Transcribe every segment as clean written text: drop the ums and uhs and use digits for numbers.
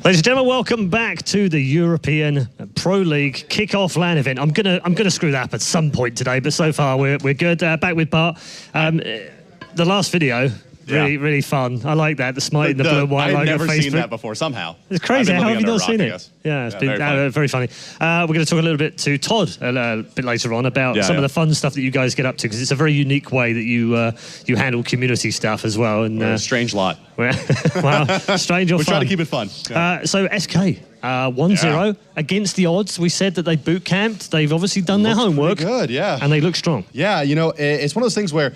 Ladies and gentlemen, welcome back to the European Pro League kickoff LAN event. I'm gonna screw that up at some point today, but so far we're good. Back with Bart. The last video, really fun. I like that. The Smite in the blue and white logo. I've never seen that before. Somehow it's crazy. How have you not seen it? Yeah, it's been very funny. We're going to talk a little bit to Todd a bit later on about some of the fun stuff that you guys get up to, because it's a very unique way that you handle community stuff as well. And a strange lot. Well, strange or fun. We're trying to keep it fun. Yeah. So SK 1-0 against the odds. We said that they boot camped. They've obviously done their homework. Good, yeah. And they look strong. Yeah, you know, it's one of those things where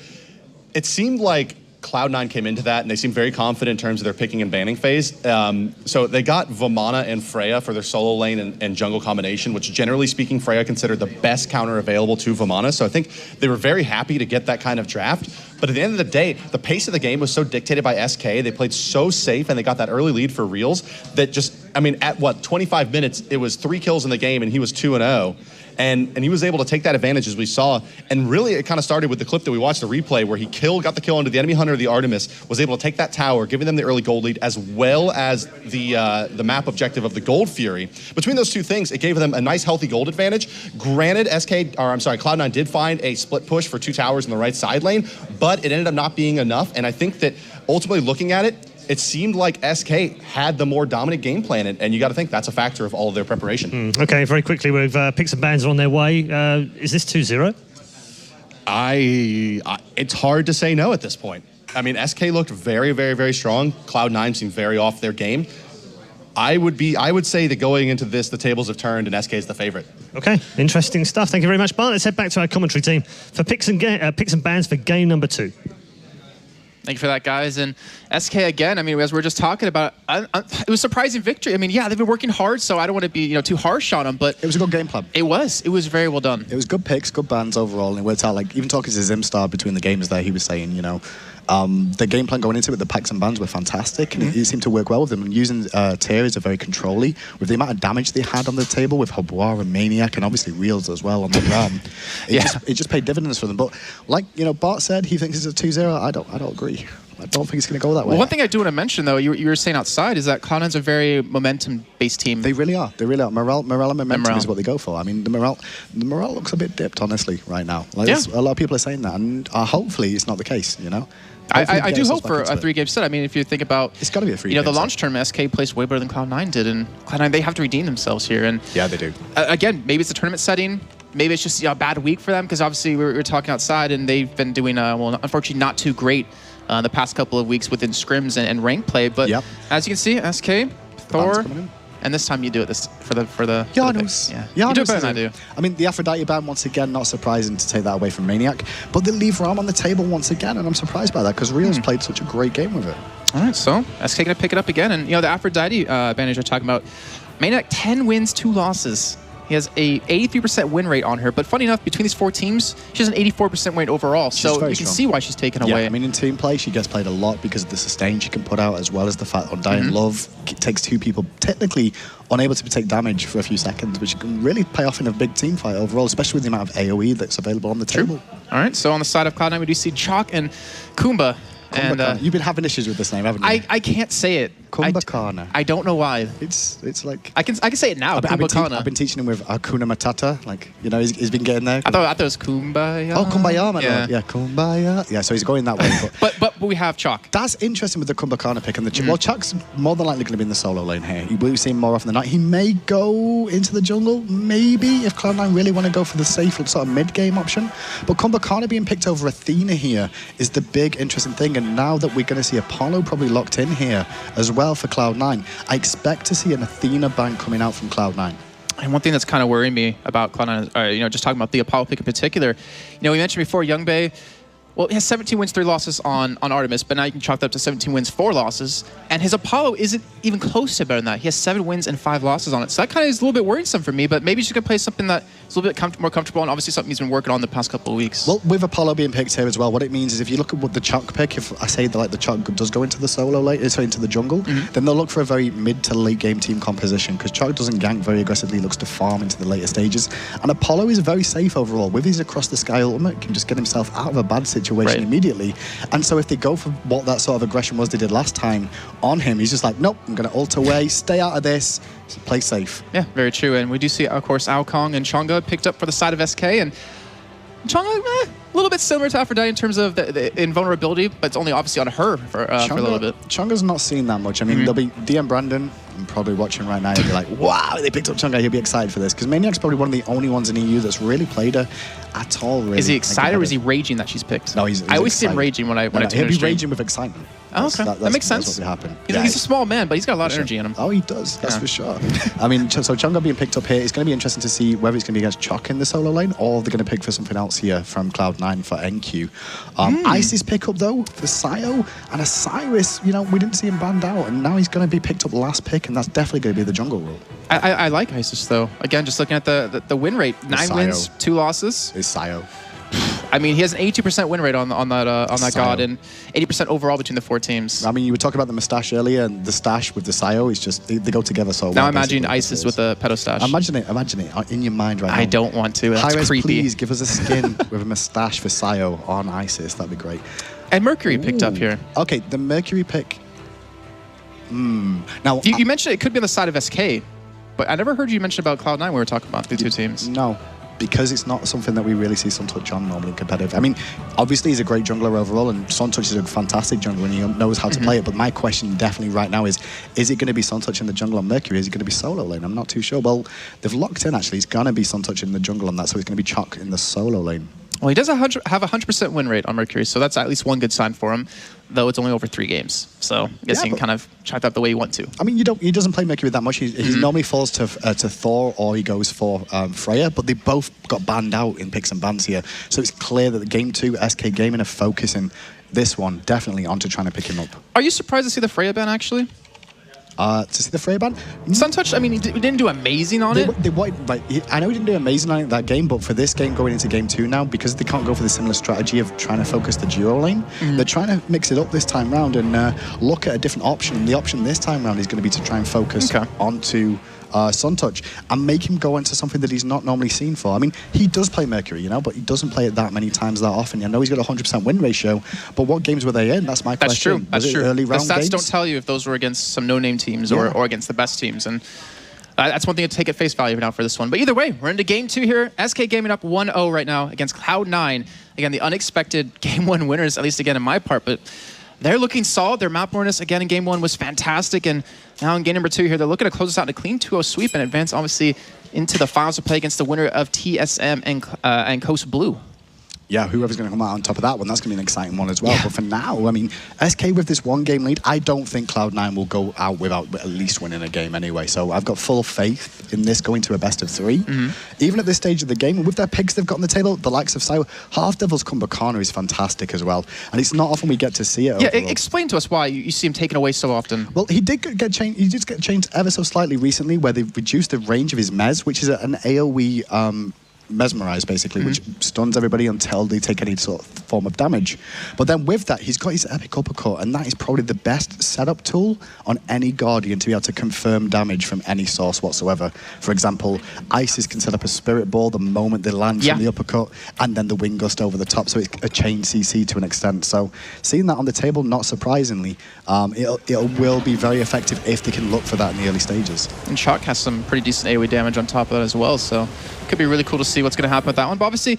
it seemed like Cloud9 came into that and they seemed very confident in terms of their picking and banning phase. So they got Vamana and Freya for their solo lane and jungle combination, which generally speaking, Freya considered the best counter available to Vamana. So I think they were very happy to get that kind of draft. But at the end of the day, the pace of the game was so dictated by SK. They played so safe and they got that early lead for reals that just, I mean, at what, 25 minutes, it was 3 kills in the game and he was 2-0. And he was able to take that advantage, as we saw. And really, it kind of started with the clip that we watched, the replay, where he got the kill onto the enemy hunter, the Artemis, was able to take that tower, giving them the early gold lead, as well as the map objective of the Gold Fury. Between those two things, it gave them a nice, healthy gold advantage. Granted, Cloud9 did find a split push for 2 towers in the right side lane, but it ended up not being enough. And I think that ultimately looking at it, it seemed like SK had the more dominant game plan, and you got to think that's a factor of all of their preparation. Okay, very quickly, we've picks and bans on their way. Is this 2-0? It's hard to say no at this point. I mean, SK looked very strong. Cloud9 seemed very off their game. I would say that going into this, the tables have turned, and SK is the favorite. Okay, interesting stuff. Thank you very much, Bart. Let's head back to our commentary team for picks and bans for game number 2. Thank you for that, guys. And SK, again, I mean, as we were just talking about, it was a surprising victory. I mean, yeah, they've been working hard, so I don't want to be too harsh on them, but it was a good game plan. It was very well done. It was good picks, good bans overall, and it worked out. Like, even talking to Zimstar between the games there, he was saying, the game plan going into it, the packs and bans were fantastic, and it seemed to work well with them. And using Tiers are very controlly, with the amount of damage they had on the table with Haboir and Maniac, and obviously Reels as well on the RAM. It just paid dividends for them. But like Bart said, he thinks it's a 2-0. I don't agree. I don't think it's going to go that way. Well, one thing I do want to mention, though, you were saying outside, is that Cloud9's a very momentum-based team. They really are. They really are. Morale and momentum is what they go for. I mean, the morale looks a bit dipped, honestly, right now. Like, a lot of people are saying that, and hopefully it's not the case, I do hope for a 3-game set. I mean, if you think about, it's got to be a 3-game the launch tournament, SK placed way better than Cloud9 did, and Cloud9, they have to redeem themselves here. And yeah, they do. Again, maybe it's a tournament setting. Maybe it's just a bad week for them, because obviously we were talking outside, and they've been doing, well, unfortunately, not too great the past couple of weeks within scrims and rank play. But as you can see, SK, Thor, and this time you do it for the Janus. You do it better than I do. I mean, the Aphrodite ban, once again, not surprising to take that away from Maniac, but they leave Ram on the table once again, and I'm surprised by that, because Reels played such a great game with it. All right, so SK gonna pick it up again, and the Aphrodite advantage we're talking about, Maniac 10 wins, 2 losses. He has a 83% win rate on her, but funny enough, between these 4 teams, she has an 84% win rate overall, so you can see why she's taken away. I mean, in team play, she gets played a lot because of the sustain she can put out, as well as the fact Undying Love takes 2 people technically unable to take damage for a few seconds, which can really pay off in a big team fight overall, especially with the amount of AoE that's available on the table. All right, so on the side of Cloud9, we do see Chalk and Kumba. And you've been having issues with this name, haven't you? I can't say it. Kumbhakana. I don't know why. It's like I can say it now. I've been teaching him with Hakuna Matata. Like, he's been getting there. I thought it was Kumbaya. Oh, Kumbaya, man. Yeah, Kumbaya. Yeah, so he's going that way. But we have Chalk. That's interesting with the Kumbhakana pick. And well, Chalk's more than likely going to be in the solo lane here. We've seen more often than not. He may go into the jungle, maybe, if Cloud9 really want to go for the safe sort of mid-game option. But Kumbhakana being picked over Athena here is the big interesting thing. And now that we're going to see Apollo probably locked in here as well for Cloud9, I expect to see an Athena bank coming out from Cloud9. And one thing that's kind of worrying me about Cloud9, just talking about the Apollo pick in particular, we mentioned before, Youngbei, well, he has 17 wins, 3 losses on Artemis, but now you can chalk that up to 17 wins, 4 losses. And his Apollo isn't even close to better than that. He has 7 wins and 5 losses on it. So that kind of is a little bit worrisome for me, but maybe he's going to play something that's a little bit more comfortable, and obviously something he's been working on the past couple of weeks. Well, with Apollo being picked here as well, what it means is if you look at what the Chalk pick, if I say that the Chalk does go into the solo late, so into the jungle, then they'll look for a very mid to late game team composition, because Chalk doesn't gank very aggressively, looks to farm into the later stages. And Apollo is very safe overall. With his across the sky ultimate, can just get himself out of a bad situation situation Right. immediately. And so if they go for what that sort of aggression was they did last time on him, he's just like, nope, I'm going to ult away, stay out of this, play safe. Yeah, very true. And we do see, of course, Aokong and Chonga picked up for the side of SK. And Chonga, a little bit similar to Aphrodite in terms of the invulnerability, but it's only obviously on her for a little bit. Chonga's not seen that much. I mean, there'll be DM Brandon, I'm probably watching right now, he'll be like, wow, they picked up Chonga, he'll be excited for this. Because Maniac's probably one of the only ones in EU that's really played her at all, really. Is he excited or is he raging that she's picked? No, he's I always see excited. him raging when I tune He'll in be stream. raging with excitement. Oh, okay. That makes sense. That's what will happen. He's a small man, but he's got a lot of energy in him. Oh, he does. That's for sure. I mean, so Chonga being picked up here, it's going to be interesting to see whether it's going to be against Choc in the solo lane or they're going to pick for something else here from Cloud9 for NQ. Ice's pick up, though, for Sio and a Cyrus, you know, we didn't see him banned out, and now he's going to be picked up last pick, and that's definitely going to be the jungle role. I like Isis, though. Again, just looking at the win rate. 9 wins, 2 losses. Is Sio. I mean, he has an 82% win rate on that god and 80% overall between the 4 teams. I mean, you were talking about the mustache earlier, and the stash with the Sio is just, they go together so well. Now imagine Isis with the pedo stash. Imagine it in your mind right now. I don't want to. That's hi-rez, creepy. please give us a skin with a mustache for Sio on Isis. That'd be great. And Mercury picked up here. Okay, the Mercury pick. Now You mentioned it could be on the side of SK, but I never heard you mention about Cloud9 when we were talking about the 2 teams. No, because it's not something that we really see Suntouch on normally in competitive. I mean, obviously he's a great jungler overall, and Suntouch is a fantastic jungler and he knows how to play it. But my question definitely right now is it going to be Suntouch in the jungle on Mercury? Is it going to be solo lane? I'm not too sure. Well, they've locked in actually. It's going to be Suntouch in the jungle on that, so it's going to be Choc in the solo lane. Well, he does have a 100% win rate on Mercury, so that's at least one good sign for him, though it's only over 3 games. So I guess you can kind of chat that the way you want to. I mean, he doesn't play Mercury that much. He normally falls to Thor or he goes for Freya, but they both got banned out in picks and bans here. So it's clear that the Game 2 SK Gaming are focusing this one definitely onto trying to pick him up. Are you surprised to see the Freya ban, actually? To see the Freya ban? Suntouch, I mean, he didn't do amazing on it. I know he didn't do amazing on it that game, but for this game going into Game 2 now, because they can't go for the similar strategy of trying to focus the duo lane, they're trying to mix it up this time round and look at a different option. The option this time round is going to be to try and focus onto Suntouch and make him go into something that he's not normally seen for. I mean, he does play Mercury, you know, but he doesn't play it that many times that often. I know he's got a 100% win ratio, but what games were they in? That's my question. That's true. Early round the stats games? don't tell you if those were against some no-name teams or against the best teams. And that's one thing to take at face value now for this one. But either way, we're into Game 2 here. SK Gaming up 1-0 right now against Cloud9. Again, the unexpected Game 1 winners, at least again in my part, but they're looking solid. Their map awareness, again, in Game 1 was fantastic. And now in Game number 2 here, they're looking to close this out in a clean 2-0 sweep and advance, obviously, into the finals to play against the winner of TSM and Coast Blue. Yeah, whoever's going to come out on top of that one, that's going to be an exciting one as well. Yeah. But for now, I mean, SK with this 1-game lead, I don't think Cloud9 will go out without at least winning a game anyway. So I've got full faith in this going to a best of 3. Even at this stage of the game, with their picks they've got on the table, the likes of Sio, Half Devil's Kumbhakana is fantastic as well. And it's not often we get to see it. Yeah, explain to us why you see him taken away so often. Well, he did get changed. He did get changed ever so slightly recently, where they've reduced the range of his mez, which is an AoE mesmerize basically, which stuns everybody until they take any sort of form of damage. But then with that, he's got his epic uppercut, and that is probably the best setup tool on any Guardian to be able to confirm damage from any source whatsoever. For example, Isis can set up a spirit ball the moment they land from the uppercut, and then the wind gust over the top, so it's a chain CC to an extent. So seeing that on the table, not surprisingly, it will be very effective if they can look for that in the early stages. And Choc has some pretty decent AoE damage on top of that as well, so it could be really cool to see what's going to happen with that one. But obviously,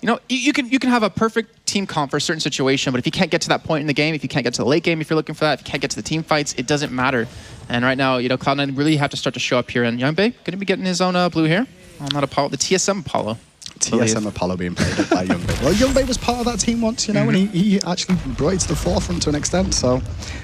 you know, you can have a perfect team comp for a certain situation, but if you can't get to that point in the game, if you can't get to the late game, if you're looking for that, if you can't get to the team fights, it doesn't matter. And right now, you know, Cloud9 really have to start to show up here. And Youngbae going to be getting his own blue here on that Apollo, the TSM Apollo. TSM Apollo being played by Youngbae. Well, Youngbae was part of that team once, you know, and he actually brought it to the forefront to an extent, so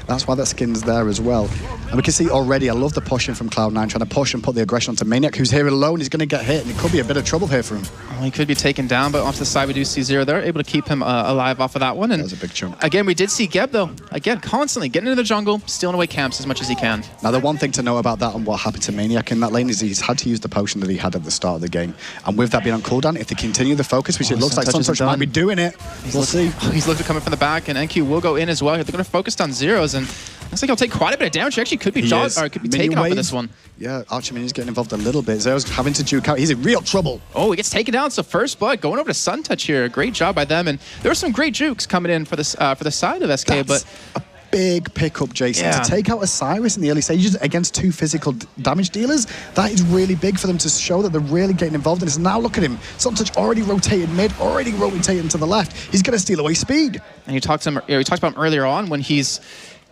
that's why that skin's there as well. And we can see already, I love the pushing from Cloud9, trying to push and put the aggression onto Maniac, who's here alone. He's going to get hit, and it could be a bit of trouble here for him. Well, he could be taken down, but off to the side we do see Zero there, able to keep him alive off of that one. And that was a big chunk. Again, we did see Geb, though, again, constantly getting into the jungle, stealing away camps as much as he can. Now, the one thing to know about that and what happened to Maniac in that lane is he's had to use the potion that he had at the start of the game. And with that being on cooldown, if they continue the focus, which it looks like Suntouch might be doing it, we'll see. He's looking coming from the back, and NQ will go in as well. They're going to focus on Zeros, and Looks like he'll take quite a bit of damage. He actually could be taken off of this one. Yeah, Archimini's getting involved a little bit. Zero's having to juke out. He's in real trouble. Oh, he gets taken down. It's the first blood going over to Suntouch here. Great job by them. And there were some great jukes coming in for the side of SK, That's a big pickup, Jason. To take out Osiris in the early stages against 2 physical damage dealers, that is really big for them to show that they're really getting involved in this. Now look at him. Suntouch already rotated mid, already rotated to the left. He's going to steal away speed. And you talked about him earlier on when he's,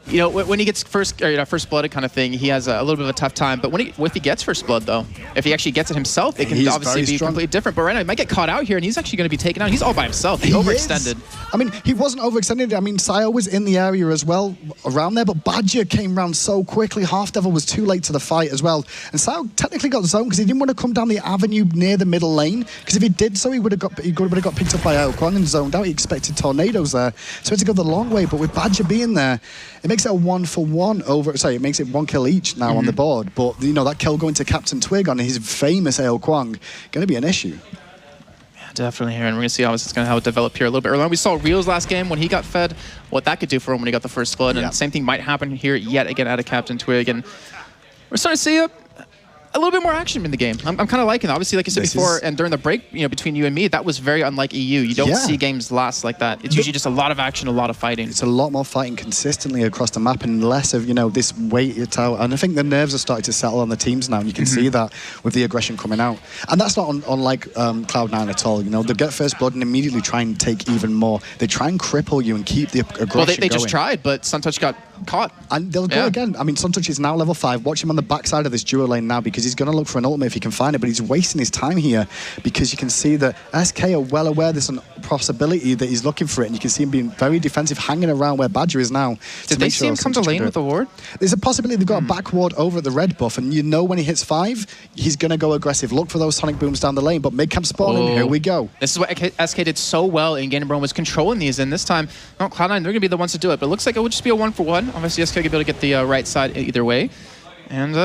you know, when he gets first blooded kind of thing, he has a little bit of a tough time. But if he gets first blood, though, if he actually gets it himself, it can obviously be completely different. But right now, he might get caught out here, and he's actually going to be taken out. He's all by himself. He overextended. I mean, he wasn't overextended. I mean, Sayo was in the area as well around there, but Badger came around so quickly. Half Devil was too late to the fight as well. And Sayo technically got zoned because he didn't want to come down the avenue near the middle lane, because if he did so, he would have got picked up by Elquan and zoned out. He expected tornadoes there. So he had to go the long way, but with Badger being there, it makes it a 1-for-1 it makes it 1 kill each now on the board. But, you know, that kill going to Captain Twig on his famous Ale Kwang, going to be an issue. Yeah, definitely here. And we're going to see how it's going to develop here a little bit earlier on. We saw Reels last game when he got fed, what that could do for him when he got the first blood. And the same thing might happen here yet again out of Captain Twig. And we're starting to see a little bit more action in the game. I'm kind of liking it. Obviously, like I said before, and during the break, you know, between you and me, that was very unlike EU. You don't see games last like that. It's usually just a lot of action, a lot of fighting. It's a lot more fighting consistently across the map and less of, you know, this wait it out. And I think the nerves are starting to settle on the teams now, and you can see that with the aggression coming out. And that's not unlike Cloud9 at all. You know, they get first blood and immediately try and take even more. They try and cripple you and keep the aggression going. Well, they just tried, but Suntouch got caught. And they'll go again. I mean, Suntouch is now level 5. Watch him on the backside of this duo lane now, because he's going to look for an ultimate if he can find it, but he's wasting his time here because you can see that SK are well aware there's a possibility that he's looking for it, and you can see him being very defensive, hanging around where Badger is now. Did they see him come to lane with the ward? There's a possibility they've got a back ward over at the red buff, and you know when he hits 5, he's going to go aggressive. Look for those sonic booms down the lane, but mid-camp spawning, here we go. This is what SK did so well in Game Bro, was controlling these, and this time, Cloud9, they're going to be the ones to do it, but it looks like it would just be a 1-for-1. Obviously, SK will be able to get the right side either way. And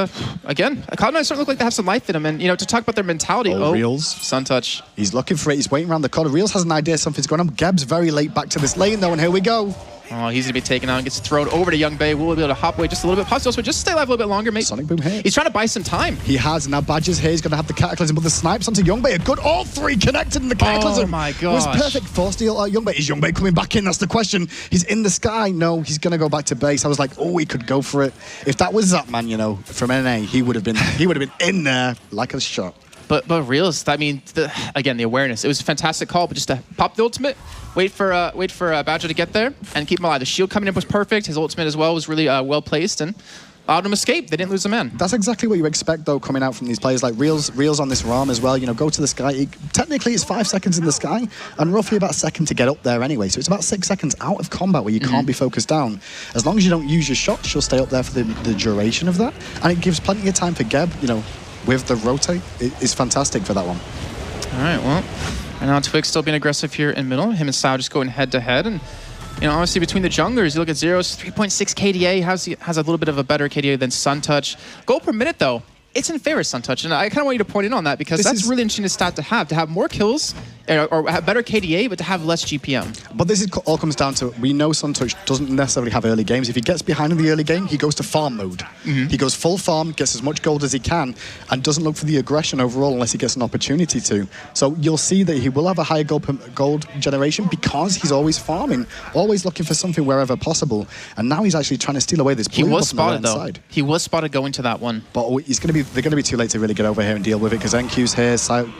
again, Cloud9 starting to look like they have some life in them. And, you know, to talk about their mentality. Reels. Suntouch. He's looking for it. He's waiting around the corner. Reels has an idea something's going on. Geb's very late back to this lane, though, and here we go. Oh, he's going to be taken out and gets thrown over to Young Bae. Will be able to hop away just a little bit. Possibly also just stay alive a little bit longer, mate. Sonic Boom hit. He's trying to buy some time. He has. Now Badger's here. He's going to have the Cataclysm, but the snipes onto Young Bae. A good all 3 connected in the Cataclysm. Oh, my gosh. Was perfect. 4 steal Young Bae. Is Young Bae coming back in? That's the question. He's in the sky. No, he's going to go back to base. I was like, oh, he could go for it. If that was Zapman, you know, from NA, he would have been in there like a shot. But Reels, I mean, again, the awareness. It was a fantastic call, but just to pop the ultimate, wait for Badger to get there and keep him alive. The shield coming in was perfect. His ultimate as well was really well placed and allowed him escape. They didn't lose a man. That's exactly what you expect, though, coming out from these players like Reels on this ROM as well. You know, go to the sky. Technically, it's 5 seconds in the sky and roughly about a second to get up there anyway. So it's about 6 seconds out of combat where you can't be focused down. As long as you don't use your shots, you'll stay up there for the duration of that. And it gives plenty of time for Geb, you know, with the rotate. It's fantastic for that one. All right, well, and now Twig still being aggressive here in middle. Him and Sao just going head-to-head. And, you know, honestly, between the junglers, you look at Zero's 3.6 KDA, has a little bit of a better KDA than Suntouch. Goal per minute, though, it's in favor of Suntouch. And I kind of want you to point in on that, because that's really interesting stat to have more kills or have better KDA, but to have less GPM. But this all comes down to, we know Suntouch doesn't necessarily have early games. If he gets behind in the early game, he goes to farm mode. He goes full farm, gets as much gold as he can, and doesn't look for the aggression overall unless he gets an opportunity to. So you'll see that he will have a higher gold generation because he's always farming, always looking for something wherever possible. And now he's actually trying to steal away this blue buff on the spotted, though. side. He was spotted going to that one. But they're going to be too late to really get over here and deal with it, because NQ's here,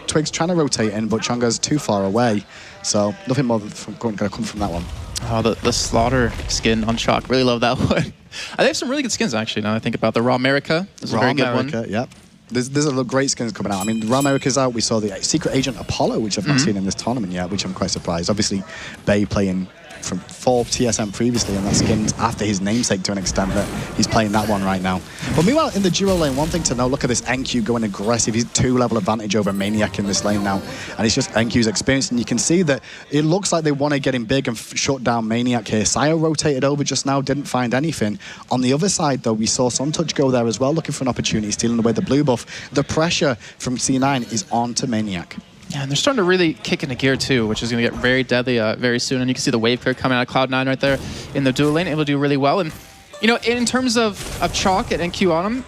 Twig's trying to rotate in, but Chunga's too far away. So nothing more going to come from that one. Oh, the Slaughter skin on Chalk. Really love that one. They have some really good skins, actually, now I think about the Raw America. This is a very good one. Yep. There's a lot of great skins coming out. I mean, Raw America's out. We saw the Secret Agent Apollo, which I've not seen in this tournament yet, which I'm quite surprised. Obviously, Bay playing from 4 TSM previously, and that skin's after his namesake to an extent that he's playing that one right now. But meanwhile, in the duo lane, one thing to know, look at this NQ going aggressive. He's 2-level advantage over Maniac in this lane now, and it's just NQ's experience, and you can see that it looks like they want to get him big and shut down Maniac here. Sayo rotated over just now, didn't find anything. On the other side, though, we saw Suntouch go there as well, looking for an opportunity, stealing away the blue buff. The pressure from C9 is on to Maniac. Yeah, and they're starting to really kick into gear, too, which is going to get very deadly very soon. And you can see the wave clear coming out of Cloud9 right there in the dual lane, able to do really well. And You know, in terms of Chalk and NQ on him,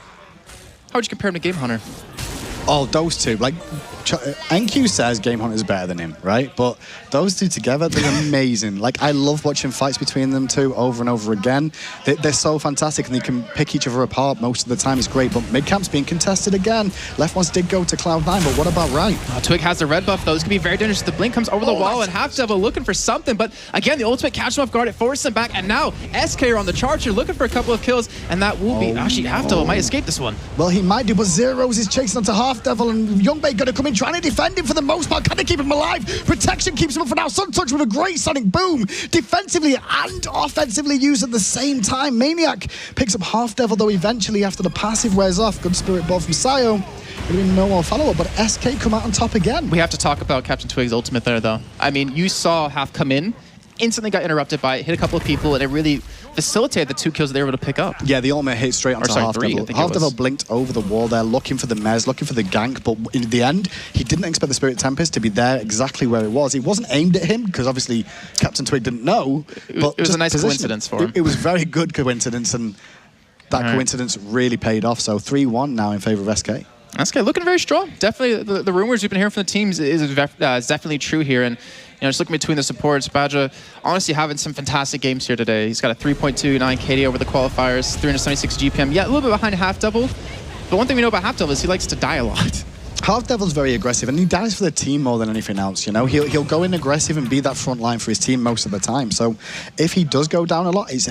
how would you compare him to Game Hunter? Oh, those two. Like, NQ says Game Hunter is better than him, right? But those two together, they're amazing. Like, I love watching fights between them two over and over again. They're so fantastic, and they can pick each other apart most of the time. It's great, but mid-camp's being contested again. Left ones did go to Cloud9, but what about right? Twig has the red buff, though. This could be very dangerous. The blink comes over the wall, and Half Devil looking for something, but again, the ultimate catches him off guard. It forces him back, and now SK are on the charge here, looking for a couple of kills, and that will be... Actually, Half Devil might escape this one. Well, he might do, but Zeros is chasing onto Half Devil, and Youngbei going to come in, trying to defend him for the most part. Can they keep him alive? Protection keeps him up for now. Suntouch with a great sonic boom. Defensively and offensively used at the same time. Maniac picks up Half Devil, though, eventually after the passive wears off. Good spirit ball from Sayo. Going to be no more follow-up, but SK come out on top again. We have to talk about Captain Twig's ultimate there, though. I mean, you saw Half come in, instantly got interrupted by it, hit a couple of people, and it really facilitated the 2 kills they were able to pick up. Yeah, the ultimate hit straight onto Half Devil. Half Devil blinked over the wall there, looking for the Mez, looking for the gank, but in the end, he didn't expect the Spirit Tempest to be there exactly where it was. It wasn't aimed at him, because obviously Captain Twig didn't know. But it was a nice coincidence for him. It was very good coincidence, and that coincidence really paid off. So 3-1 now in favor of SK. SK looking very strong. Definitely, the rumors we've been hearing from the teams is definitely true here. And you know, just looking between the supports, Badger honestly having some fantastic games here today. He's got a 3.29 KD over the qualifiers, 376 GPM. Yeah, a little bit behind Half Devil. But one thing we know about Half Devil is he likes to die a lot. Half Devil's very aggressive, and he dies for the team more than anything else. You know, he'll go in aggressive and be that front line for his team most of the time. So if he does go down a lot, it's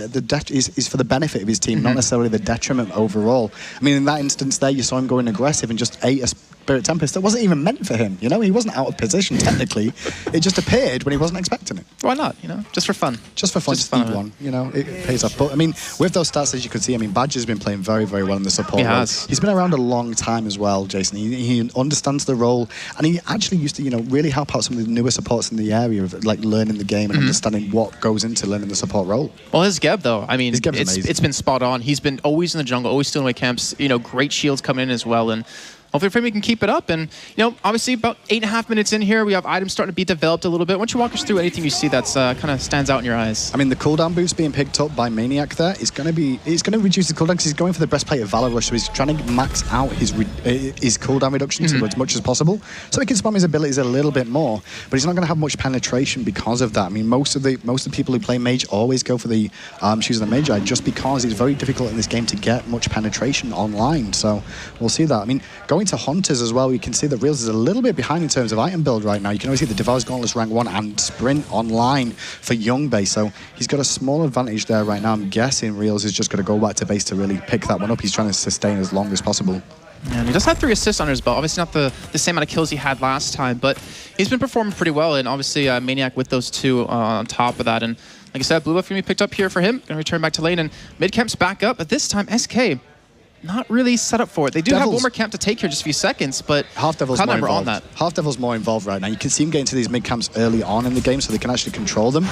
for the benefit of his team, not necessarily the detriment overall. I mean, in that instance there, you saw him going aggressive and just ate a Spirit Tempest that wasn't even meant for him. You know, he wasn't out of position technically. It just appeared when he wasn't expecting it. Why not? You know, just for fun. Just for fun. Just eat one. You know, it pays off. But I mean, with those stats, as you can see, I mean, Badger's been playing very, very well in the support role. He's been around a long time as well, Jason. He understands the role, and he actually used to, you know, really help out some of the newer supports in the area of like learning the game and understanding what goes into learning the support role. Well, his Geb though, I mean, it's been spot on. He's been always in the jungle, always stealing away camps. You know, great shields coming in as well, and hopefully for him, he can keep it up. And, you know, obviously about 8.5 minutes in here, we have items starting to be developed a little bit. Why don't you walk us through anything you see that's kind of stands out in your eyes? I mean, the cooldown boost being picked up by Maniac there is going to reduce the cooldown because he's going for the breastplate of Valor Rush, so he's trying to max out his cooldown reduction to as much as possible, so he can spam his abilities a little bit more. But he's not going to have much penetration because of that. I mean, most of the people who play Mage always go for the Shoes of the Magi just because it's very difficult in this game to get much penetration online. So we'll see that. I mean, going to Hunters as well, we can see that Reels is a little bit behind in terms of item build right now. You can always see the Devour's Gauntlets rank 1 and Sprint online for Youngbei, so he's got a small advantage there right now. I'm guessing Reels is just going to go back to base to really pick that one up. He's trying to sustain as long as possible. Yeah, and he does have 3 assists on his belt. Obviously not the same amount of kills he had last time, but he's been performing pretty well, and obviously Maniac with those 2 on top of that. And like I said, blue buff going to be picked up here for him. Going to return back to lane, and mid-camp's back up, but this time SK not really set up for it. They do have one more camp to take here, just a few seconds, but Half Devil's more involved. On that. Half Devil's more involved right now. You can see him getting to these mid camps early on in the game, so they can actually control them.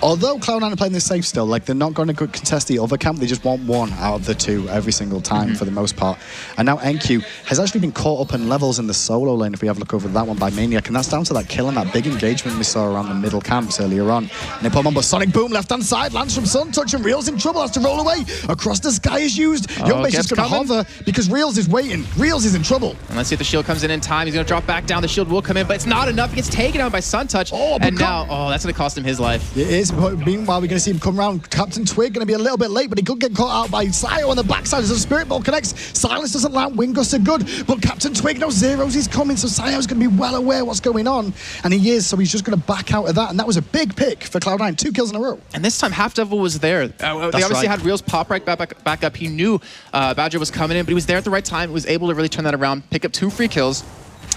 Although Cloud9 are playing this safe still, like they're not going to contest the other camp, they just want one out of the 2 every single time for the most part. And now NQ has actually been caught up in levels in the solo lane, if we have a look over that one by Maniac, and that's down to that kill and that big engagement we saw around the middle camps earlier on. And they put him on, but Sonic Boom left-hand side, lands from Suntouch, and Reels in trouble, has to roll away. Across the sky is used. Youngbei's just going to hover because Reels is waiting. Reels is in trouble. And let's see if the shield comes in time. He's going to drop back down. The shield will come in, but it's not enough. He gets taken out by Suntouch. And now, that's going to cost him his life. It is. Meanwhile, we're going to see him come around. Captain Twig going to be a little bit late, but he could get caught out by Sayo on the backside as the Spirit Ball connects. Silence doesn't land. Wing Gusts are good, but Captain Twig knows Zeros is coming, so Sayo's going to be well aware what's going on, and he is, so he's just going to back out of that, and that was a big pick for Cloud9. 2 kills in a row. And this time, Half Devil was there. They obviously had Reels pop right back up. He knew Badger was coming in, but he was there at the right time. He was able to really turn that around, pick up 2 free kills.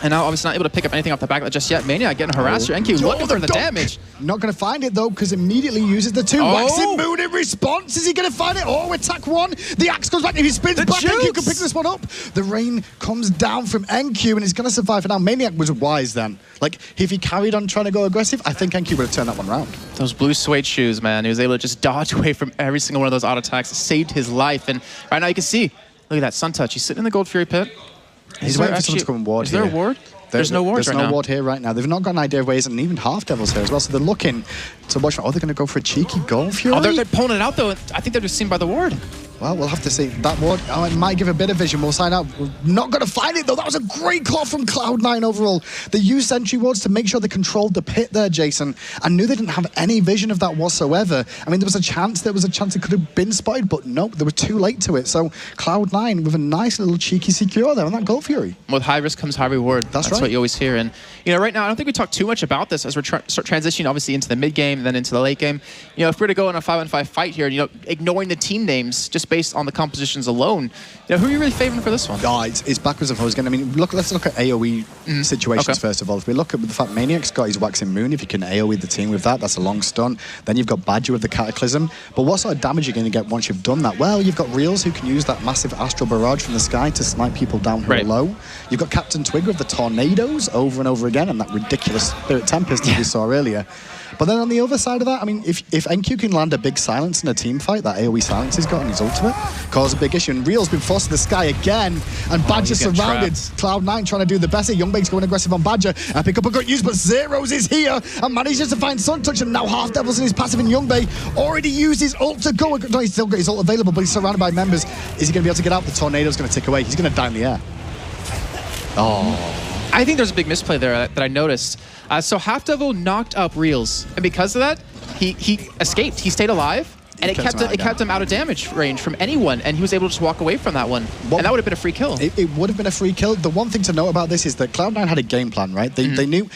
And now obviously not able to pick up anything off the back of that just yet. Maniac getting harassed here. NQ looking for the damage. Not going to find it though, because immediately uses the 2. Waxing Moon in response. Is he going to find it? Oh, attack 1. The axe goes back. If he spins back, NQ can pick this one up. The rain comes down from NQ and he's going to survive for now. Maniac was wise then. Like, if he carried on trying to go aggressive, I think NQ would have turned that one around. Those blue suede shoes, man. He was able to just dodge away from every single one of those auto attacks. It saved his life. And right now you can see, look at that Suntouch. He's sitting in the Gold Fury pit. He's waiting for someone to come and ward here. Is there a ward? There's no wards There's right no now. ward here right now. They've not got an idea of ways, and even half devils here as well. So they're looking to watch. Oh, they're going to go for a cheeky goal fury. Oh, they're pulling it out though. I think they're just seen by the ward. Well, we'll have to see. That ward, oh, it might give a bit of vision. We'll sign out. We're not going to find it, though. That was a great call from Cloud9 overall. They used sentry wards to make sure they controlled the pit there, Jason. I knew they didn't have any vision of that whatsoever. I mean, there was a chance it could have been spotted, but nope, they were too late to it. So Cloud9 with a nice little cheeky secure there on that goal fury. With high risk comes high reward. That's right. What you always hear. And right now, I don't think we talk too much about this as we're start transitioning obviously into the mid game and then into the late game. If we're to go in a 5-on-5 fight here, ignoring the team names just based on the compositions alone, who are you really favoring for this one? Oh, it's backwards and forwards again. I mean, let's look at AoE situations first of all. If we look at the fact Maniac's got his Waxing Moon, if you can AoE the team with that, that's a long stun. Then you've got Badger with the Cataclysm. But what sort of damage are you going to get once you've done that? Well, you've got Reels who can use that massive Astral Barrage from the sky to smite people down who are low. You've got Captain Twig with the Tornadoes over and over again, and that ridiculous Spirit Tempest that we saw earlier. But then on the other side of that, I mean, if NQ can land a big silence in a team fight, that AoE silence he's got in his ultimate, cause a big issue. And Real's been forced to the sky again, and Badger surrounded. Cloud9 trying to do the best. Youngbake's going aggressive on Badger, and pick up a good use, but Zeros is here, and manages to find Sun Touch, and now Half Devils in his passive, and Youngbake already used his ult to go. No, he's still got his ult available, but he's surrounded by members. Is he going to be able to get out? The Tornado's going to tick away. He's going to die in the air. Oh. I think there's a big misplay there that I noticed. So Half Devil knocked up Reels, and because of that, he escaped. He stayed alive, and it kept him out of damage range from anyone, and he was able to just walk away from that one. And that would have been a free kill. It would have been a free kill. The one thing to note about this is that Cloud9 had a game plan, right? They knew.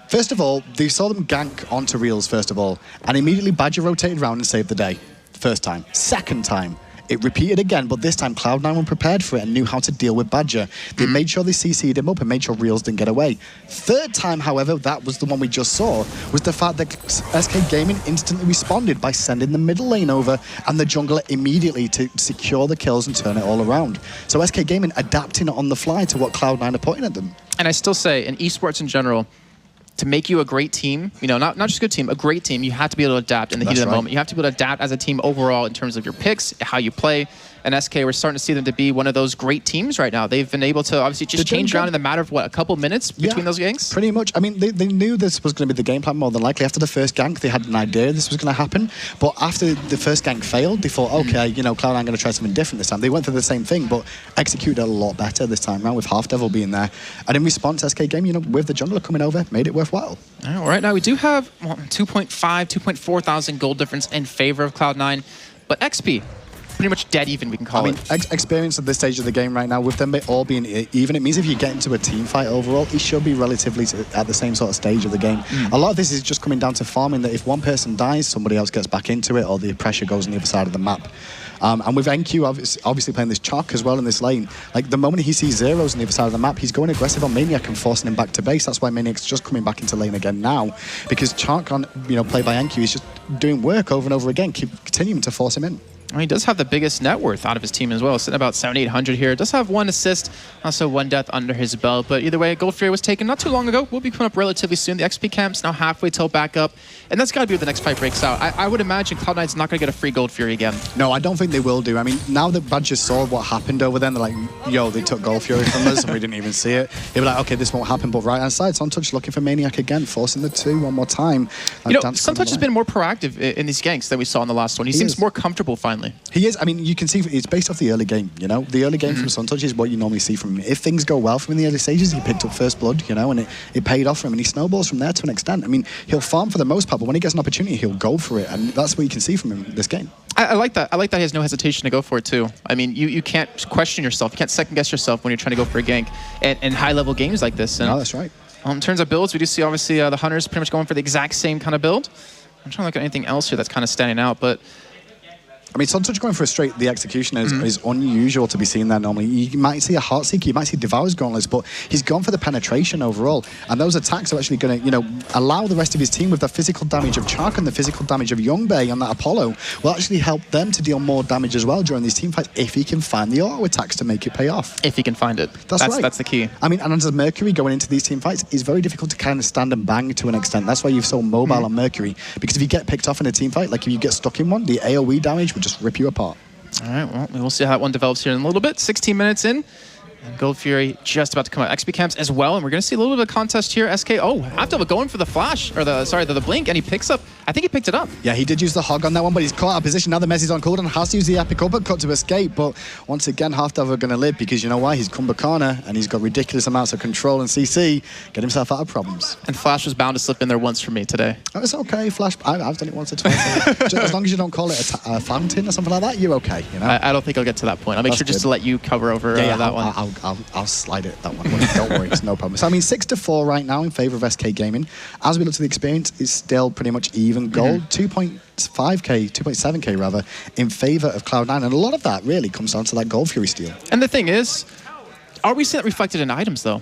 First of all, they saw them gank onto Reels, first of all, and immediately Badger rotated around and saved the day. First time. Second time, it repeated again, but this time Cloud9 were prepared for it and knew how to deal with Badger. They made sure they CC'd him up and made sure Reels didn't get away. Third time, however, that was the one we just saw, was the fact that SK Gaming instantly responded by sending the middle lane over and the jungler immediately to secure the kills and turn it all around. So SK Gaming adapting on the fly to what Cloud9 are putting at them. And I still say, in esports in general, to make you a great team, not just a good team, a great team, you have to be able to adapt in the heat of the moment. You have to be able to adapt as a team overall in terms of your picks, how you play. And SK, we're starting to see them to be one of those great teams right now. They've been able to obviously just change around in the matter of, what, a couple minutes between those ganks? Pretty much. I mean, they knew this was going to be the game plan more than likely. After the first gank, they had an idea this was going to happen. But after the first gank failed, they thought, okay, Cloud9 going to try something different this time. They went for the same thing, but executed a lot better this time around with Half Devil being there. And in response, SK Game, with the jungler coming over, made it worthwhile. All right, now we do have 2.4 thousand gold difference in favor of Cloud9, but XP, pretty much dead even, we can call it. Experience at this stage of the game right now, with them all being even, it means if you get into a team fight overall, it should be relatively at the same sort of stage of the game. A lot of this is just coming down to farming, that if one person dies, somebody else gets back into it, or the pressure goes on the other side of the map. And with NQ obviously playing this Chalk as well in this lane, like the moment he sees Zeros on the other side of the map, he's going aggressive on Maniac and forcing him back to base. That's why Maniac's just coming back into lane again now, because Chalk on played by NQ is just doing work over and over again, continuing to force him in. Well, he does have the biggest net worth out of his team as well, sitting about 7,800 here. Does have 1 assist, also 1 death under his belt. But either way, Gold Fury was taken not too long ago. Will be coming up relatively soon. The XP camp's now halfway till back up, and that's got to be where the next fight breaks out. I would imagine Cloud9's not going to get a free Gold Fury again. No, I don't think they will do. I mean, now that Badger saw what happened over there, they're like, yo, they took Gold Fury from us and we didn't even see it. They'll be like, okay, this won't happen. But right-hand side, Sun Touch looking for Maniac again, forcing the 2 one more time. Sun Touch has been more proactive in these ganks than we saw in the last one. He seems more comfortable finally. He is. I mean, you can see it's based off the early game, The early game from Sun Touch is what you normally see from him. If things go well for him in the early stages, he picked up first blood, and it paid off for him, and he snowballs from there to an extent. I mean, he'll farm for the most part, but when he gets an opportunity, he'll go for it, and that's what you can see from him this game. I like that. I like that he has no hesitation to go for it too. I mean, you can't question yourself. You can't second guess yourself when you're trying to go for a gank in high-level games like this. And, no, that's right. In terms of builds, we do see obviously the Hunters pretty much going for the exact same kind of build. I'm trying to look at anything else here that's kind of standing out, but I mean, Sun Touch going for the execution is unusual to be seen there normally. You might see a Heartseeker, you might see Devour's Gauntlets, but he's gone for the penetration overall. And those attacks are actually going to, allow the rest of his team with the physical damage of Chark and the physical damage of Youngbei on that Apollo will actually help them to deal more damage as well during these team fights if he can find the auto attacks to make it pay off. If he can find it. That's right. That's the key. I mean, and as Mercury going into these team fights, it's very difficult to kind of stand and bang to an extent. That's why you're so mobile on Mercury, because if you get picked off in a team fight, like if you get stuck in one, the AoE damage will just rip you apart. All right, well, we'll see how that one develops here in a little bit. 16 minutes in. And Gold Fury just about to come out. XP camps as well, and we're going to see a little bit of contest here. SK, After going for the flash, or the blink, and he picks up, I think he picked it up. Yeah, he did use the hog on that one, but he's caught out of position. Now the Messi's on cooldown, has to use the epic uppercut to escape, but once again, Halfdav are going to live, because you know why? He's Kumbhakana, and he's got ridiculous amounts of control and CC, get himself out of problems. And Flash was bound to slip in there once for me today. Oh, it's okay, Flash. I've done it once or twice. Just as long as you don't call it a fountain or something like that, you're okay, you know? I don't think I'll get to that point. I'll make sure just to let you cover over that one. I'll slide it, that one. Don't worry, it's no problem. So, I mean, 6-4 right now in favor of SK Gaming. As we look to the experience, it's still pretty much even gold. 2.7k rather, in favor of Cloud9. And a lot of that really comes down to that Gold Fury steal. And the thing is, are we seeing that reflected in items, though?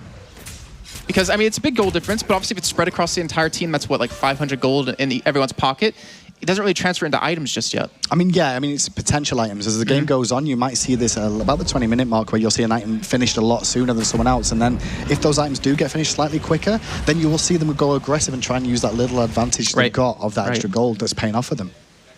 Because, I mean, it's a big gold difference, but obviously if it's spread across the entire team, that's what, like 500 gold in everyone's pocket. It doesn't really transfer into items just yet. I mean, yeah, it's potential items. As the game goes on, you might see this about the 20-minute mark where you'll see an item finished a lot sooner than someone else. And then if those items do get finished slightly quicker, then you will see them go aggressive and try and use that little advantage they've got of that extra gold that's paying off for them.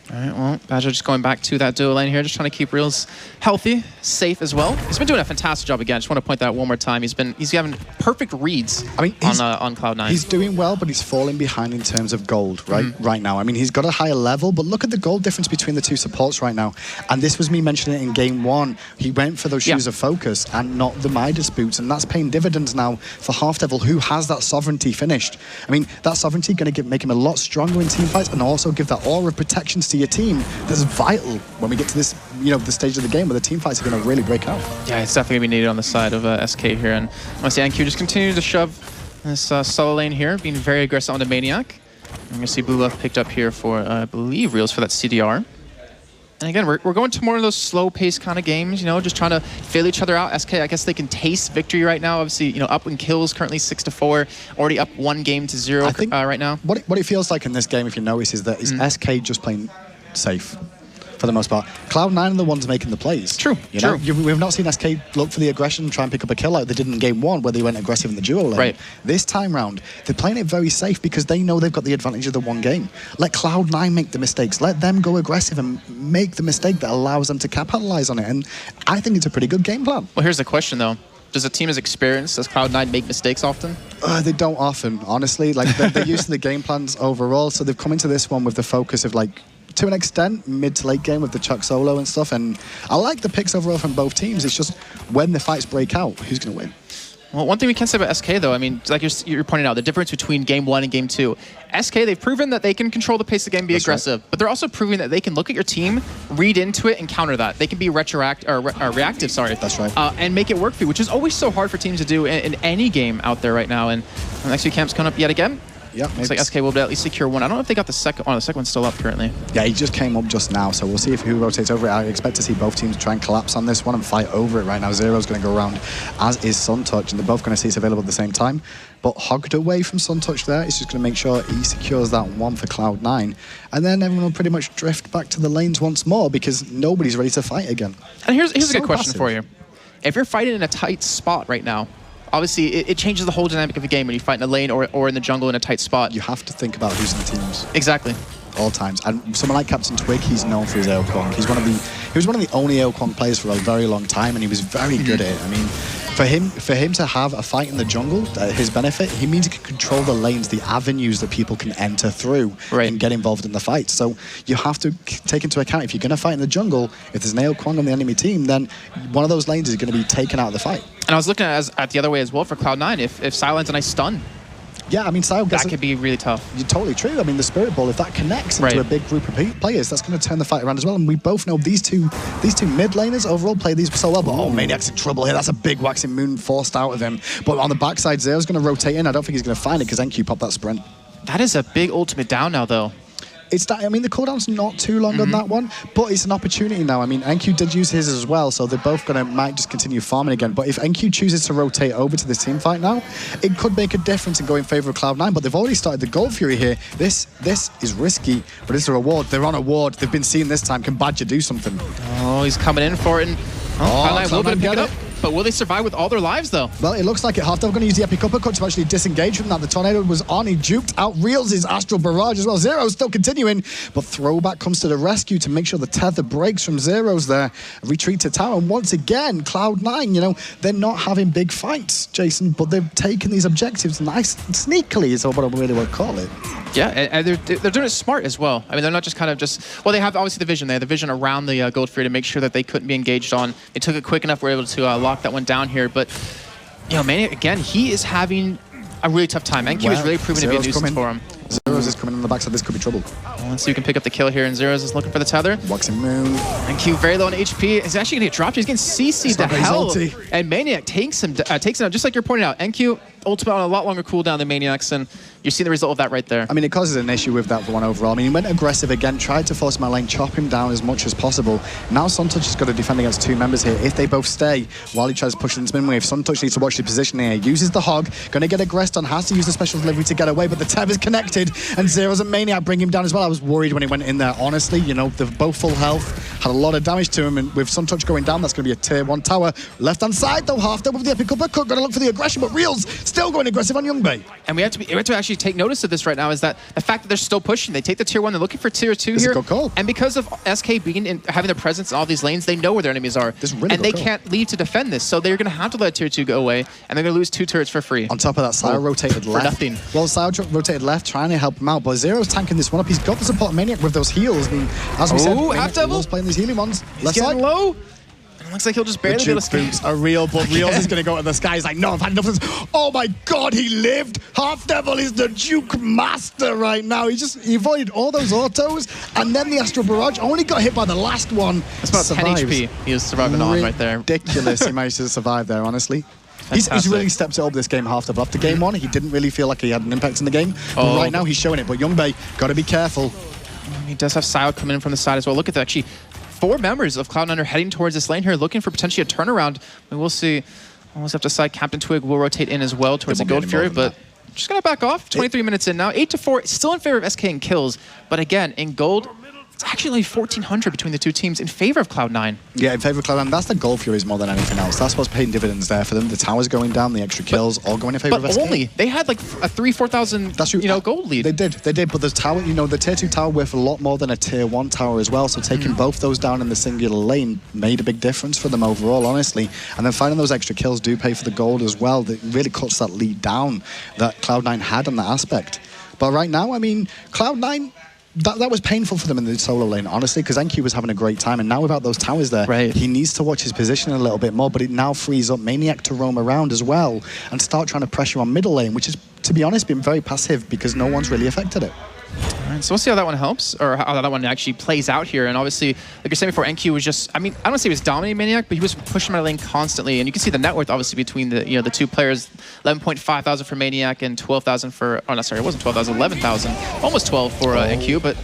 All right, well, Badger just going back to that duo lane here, just trying to keep Reels healthy, safe as well. He's been doing a fantastic job again. I just want to point that out one more time. He's having perfect reads on Cloud9. He's doing well, but he's falling behind in terms of gold right now. I mean, he's got a higher level, but look at the gold difference between the two supports right now. And this was me mentioning it in game one. He went for those shoes of focus and not the Midas boots, and that's paying dividends now for Half-Devil, who has that sovereignty finished. I mean, that sovereignty going to make him a lot stronger in team fights and also give that aura of protections to your team. That's vital when we get to this, the stage of the game where the team fights are going to really break out. Yeah, it's definitely going to be needed on the side of SK here. And I want to see NQ just continue to shove this solo lane here, being very aggressive on the Maniac. I'm going to see blue buff picked up here for, I believe, Reels for that CDR. And again, we're going to more of those slow-paced kind of games, just trying to fail each other out. SK, I guess they can taste victory right now. Obviously, up in kills, currently 6-4, already up 1-0 I think right now. What it feels like in this game, if you notice, is that SK just playing safe for the most part. Cloud9 are the ones making the plays. True. We've not seen SK look for the aggression and try and pick up a kill like they did in game one, where they went aggressive in the duo lane. Right. This time round, they're playing it very safe because they know they've got the advantage of the one game. Let Cloud9 make the mistakes. Let them go aggressive and make the mistake that allows them to capitalize on it. And I think it's a pretty good game plan. Well, here's the question, though. Does a team as experienced as Cloud9 make mistakes often? They don't often, honestly. Like, they're used to the game plans overall, so they've come into this one with the focus of, to an extent, mid to late game with the Chuck solo and stuff. And I like the picks overall from both teams. It's just when the fights break out, who's going to win? Well, one thing we can say about SK, though, I mean, like you're pointing out, the difference between game one and game two. SK, they've proven that they can control the pace of the game, be aggressive, but they're also proving that they can look at your team, read into it, and counter that. They can be reactive, sorry. That's right. And make it work for you, which is always so hard for teams to do in any game out there right now. And the next few camps coming up yet again. Yeah, looks like SK will be at least secure one. I don't know if they got the second one. The second one's still up currently. Yeah, he just came up just now, so we'll see who rotates over it. I expect to see both teams try and collapse on this one and fight over it right now. Zero's going to go around, as is Suntouch, and they're both going to see it's available at the same time. But hogged away from Suntouch there, it's just going to make sure he secures that one for Cloud9. And then everyone will pretty much drift back to the lanes once more because nobody's ready to fight again. And here's a good question for you. If you're fighting in a tight spot right now, obviously, it changes the whole dynamic of the game when you fight in a lane or in the jungle in a tight spot. You have to think about who's in the teams. Exactly. All times. And someone like Captain Twig, he's known for his AO Kwong. He was one of the only AO Kwong players for a very long time, and he was very good at it. I mean, for him to have a fight in the jungle, his benefit, he means he can control the lanes, the avenues that people can enter through and get involved in the fight. So you have to take into account, if you're going to fight in the jungle, if there's an AO Kwong on the enemy team, then one of those lanes is going to be taken out of the fight. And I was looking at the other way as well for Cloud9. If Silence and I stun, yeah, I mean, that could be really tough. You're totally true. I mean, the Spirit Ball, if that connects into a big group of players, that's going to turn the fight around as well. And we both know these two mid laners overall play these so well. But Maniac's in trouble here. That's a big Waxing Moon forced out of him. But on the backside, Zero's going to rotate in. I don't think he's going to find it because NQ popped that sprint. That is a big ultimate down now, though. I mean, the cooldown's not too long on that one, but it's an opportunity now. I mean, NQ did use his as well, so they're both might just continue farming again. But if NQ chooses to rotate over to this team fight now, it could make a difference and go in favor of Cloud9. But they've already started the Gold Fury here. This is risky, but it's a reward. They're on a ward. They've been seen this time. Can Badger do something? Oh, he's coming in for it. And Cloud9 will pick it up. but will they survive with all their lives, though? Well, it looks like it. Half, they're going to use the Epic Uppercut to actually disengage from that. The Tornado was on. He juked out Reels' Astral Barrage as well. Zero's still continuing, but Throwback comes to the rescue to make sure the tether breaks from Zero's there. Retreat to tower, and once again, Cloud9, you know, they're not having big fights, Jason, but they've taken these objectives nice and sneakily, is what I really want to call it. Yeah, and they're doing it smart as well. I mean, they're not just kind of just... Well, they have obviously the vision. They have the vision around the Gold Fury to make sure that they couldn't be engaged on. They took it quick enough, were able to lock that one down here. But, you know, Maniac, again, he is having a really tough time. NQ is really proving to be a nuisance for him. Zero's is coming on the back, so this could be trouble. Well, let's see who can pick up the kill here, and Zero's is looking for the tether. Waxing Moon. NQ very low on HP. He's actually going to get dropped. He's getting CC'd to hell. And Maniac takes him down, just like you're pointing out. NQ ultimate on a lot longer cooldown than Maniac's, and you're seeing the result of that right there. I mean, it causes an issue with that one overall. I mean, he went aggressive again, tried to force my lane, chop him down as much as possible. Now Suntouch has got to defend against two members here. If they both stay while he tries to push into min wave, Suntouch needs to watch the position here. Uses the Hog, going to get aggressed on, has to use the special delivery to get away, but the tether's connected, and Zero's and Maniac bring him down as well. I was worried when he went in there, honestly. You know, they're both full health, had a lot of damage to him, and with Suntouch going down, that's going to be a tier 1 tower. Left-hand side, though, half double with the Epic Uppercut, going to look for the aggression, but Reels still going aggressive on Youngbei. And we have to actually take notice of this right now, is that the fact that they're still pushing. They take the tier 1, they're looking for tier 2 here. A good call. And because of SK being in, having their presence in all these lanes, they know where their enemies are. Really and they can't leave to defend this, so they're going to have to let tier 2 go away, and they're going to lose 2 turrets for free. On top of that, Sire rotated left. Nothing. Well, Sire rotated left, trying to help him out, but Zero's tanking this one up. He's got the support Maniac with those heals. I mean, as we said, half devil. Maniac playing these healing ones. Left side. Low. It looks like he'll just barely be able to escape. Boots are real, but Reels is going to go to the sky. He's like, no, I've had enough of this. Oh my God, he lived. Half Devil is the Duke Master right now. He avoided all those autos, and then the Astral Barrage only got hit by the last one. That's about 10 HP he was surviving on right there. Ridiculous. He managed to survive there, honestly. He's really stepped it up this game, Half Devil. After game 1, he didn't really feel like he had an impact in the game, but right now he's showing it. But Youngbei, got to be careful. He does have Sile coming in from the side as well. Look at that, actually. 4 members of Cloud9 are heading towards this lane here, looking for potentially a turnaround. We will see. Almost up to side. Captain Twig will rotate in as well towards the Gold Fury, but just gonna back off. 23 minutes in now. 8-4. Still in favor of SK in kills, but again, in gold, it's actually only 1,400 between the two teams in favor of Cloud9. Yeah, in favor of Cloud9. That's the Gold Furies more than anything else. That's what's paying dividends there for them. The towers going down, the extra kills, all going in favor of SK. But only. They had like a 3,000-4,000 gold lead. They did. But the tower, you know, the tier 2 tower worth a lot more than a tier 1 tower as well. So taking both those down in the singular lane made a big difference for them overall, honestly. And then finding those extra kills do pay for the gold as well. That really cuts that lead down that Cloud9 had on that aspect. But right now, I mean, Cloud9, that was painful for them in the solo lane, honestly, because NQ was having a great time, and now without those towers there, he needs to watch his position a little bit more, but it now frees up Maniac to roam around as well and start trying to pressure on middle lane, which has, to be honest, been very passive because no one's really affected it. All right, so we'll see how that one helps, or how that one actually plays out here. And obviously, like you're saying before, NQ was just, I mean, I don't say he was dominating Maniac, but he was pushing my lane constantly. And you can see the net worth, obviously, between the the two players, 11.5 thousand for Maniac and 12,000 for, oh, no, sorry, it wasn't 12,000, 11,000, almost 12 for NQ, but...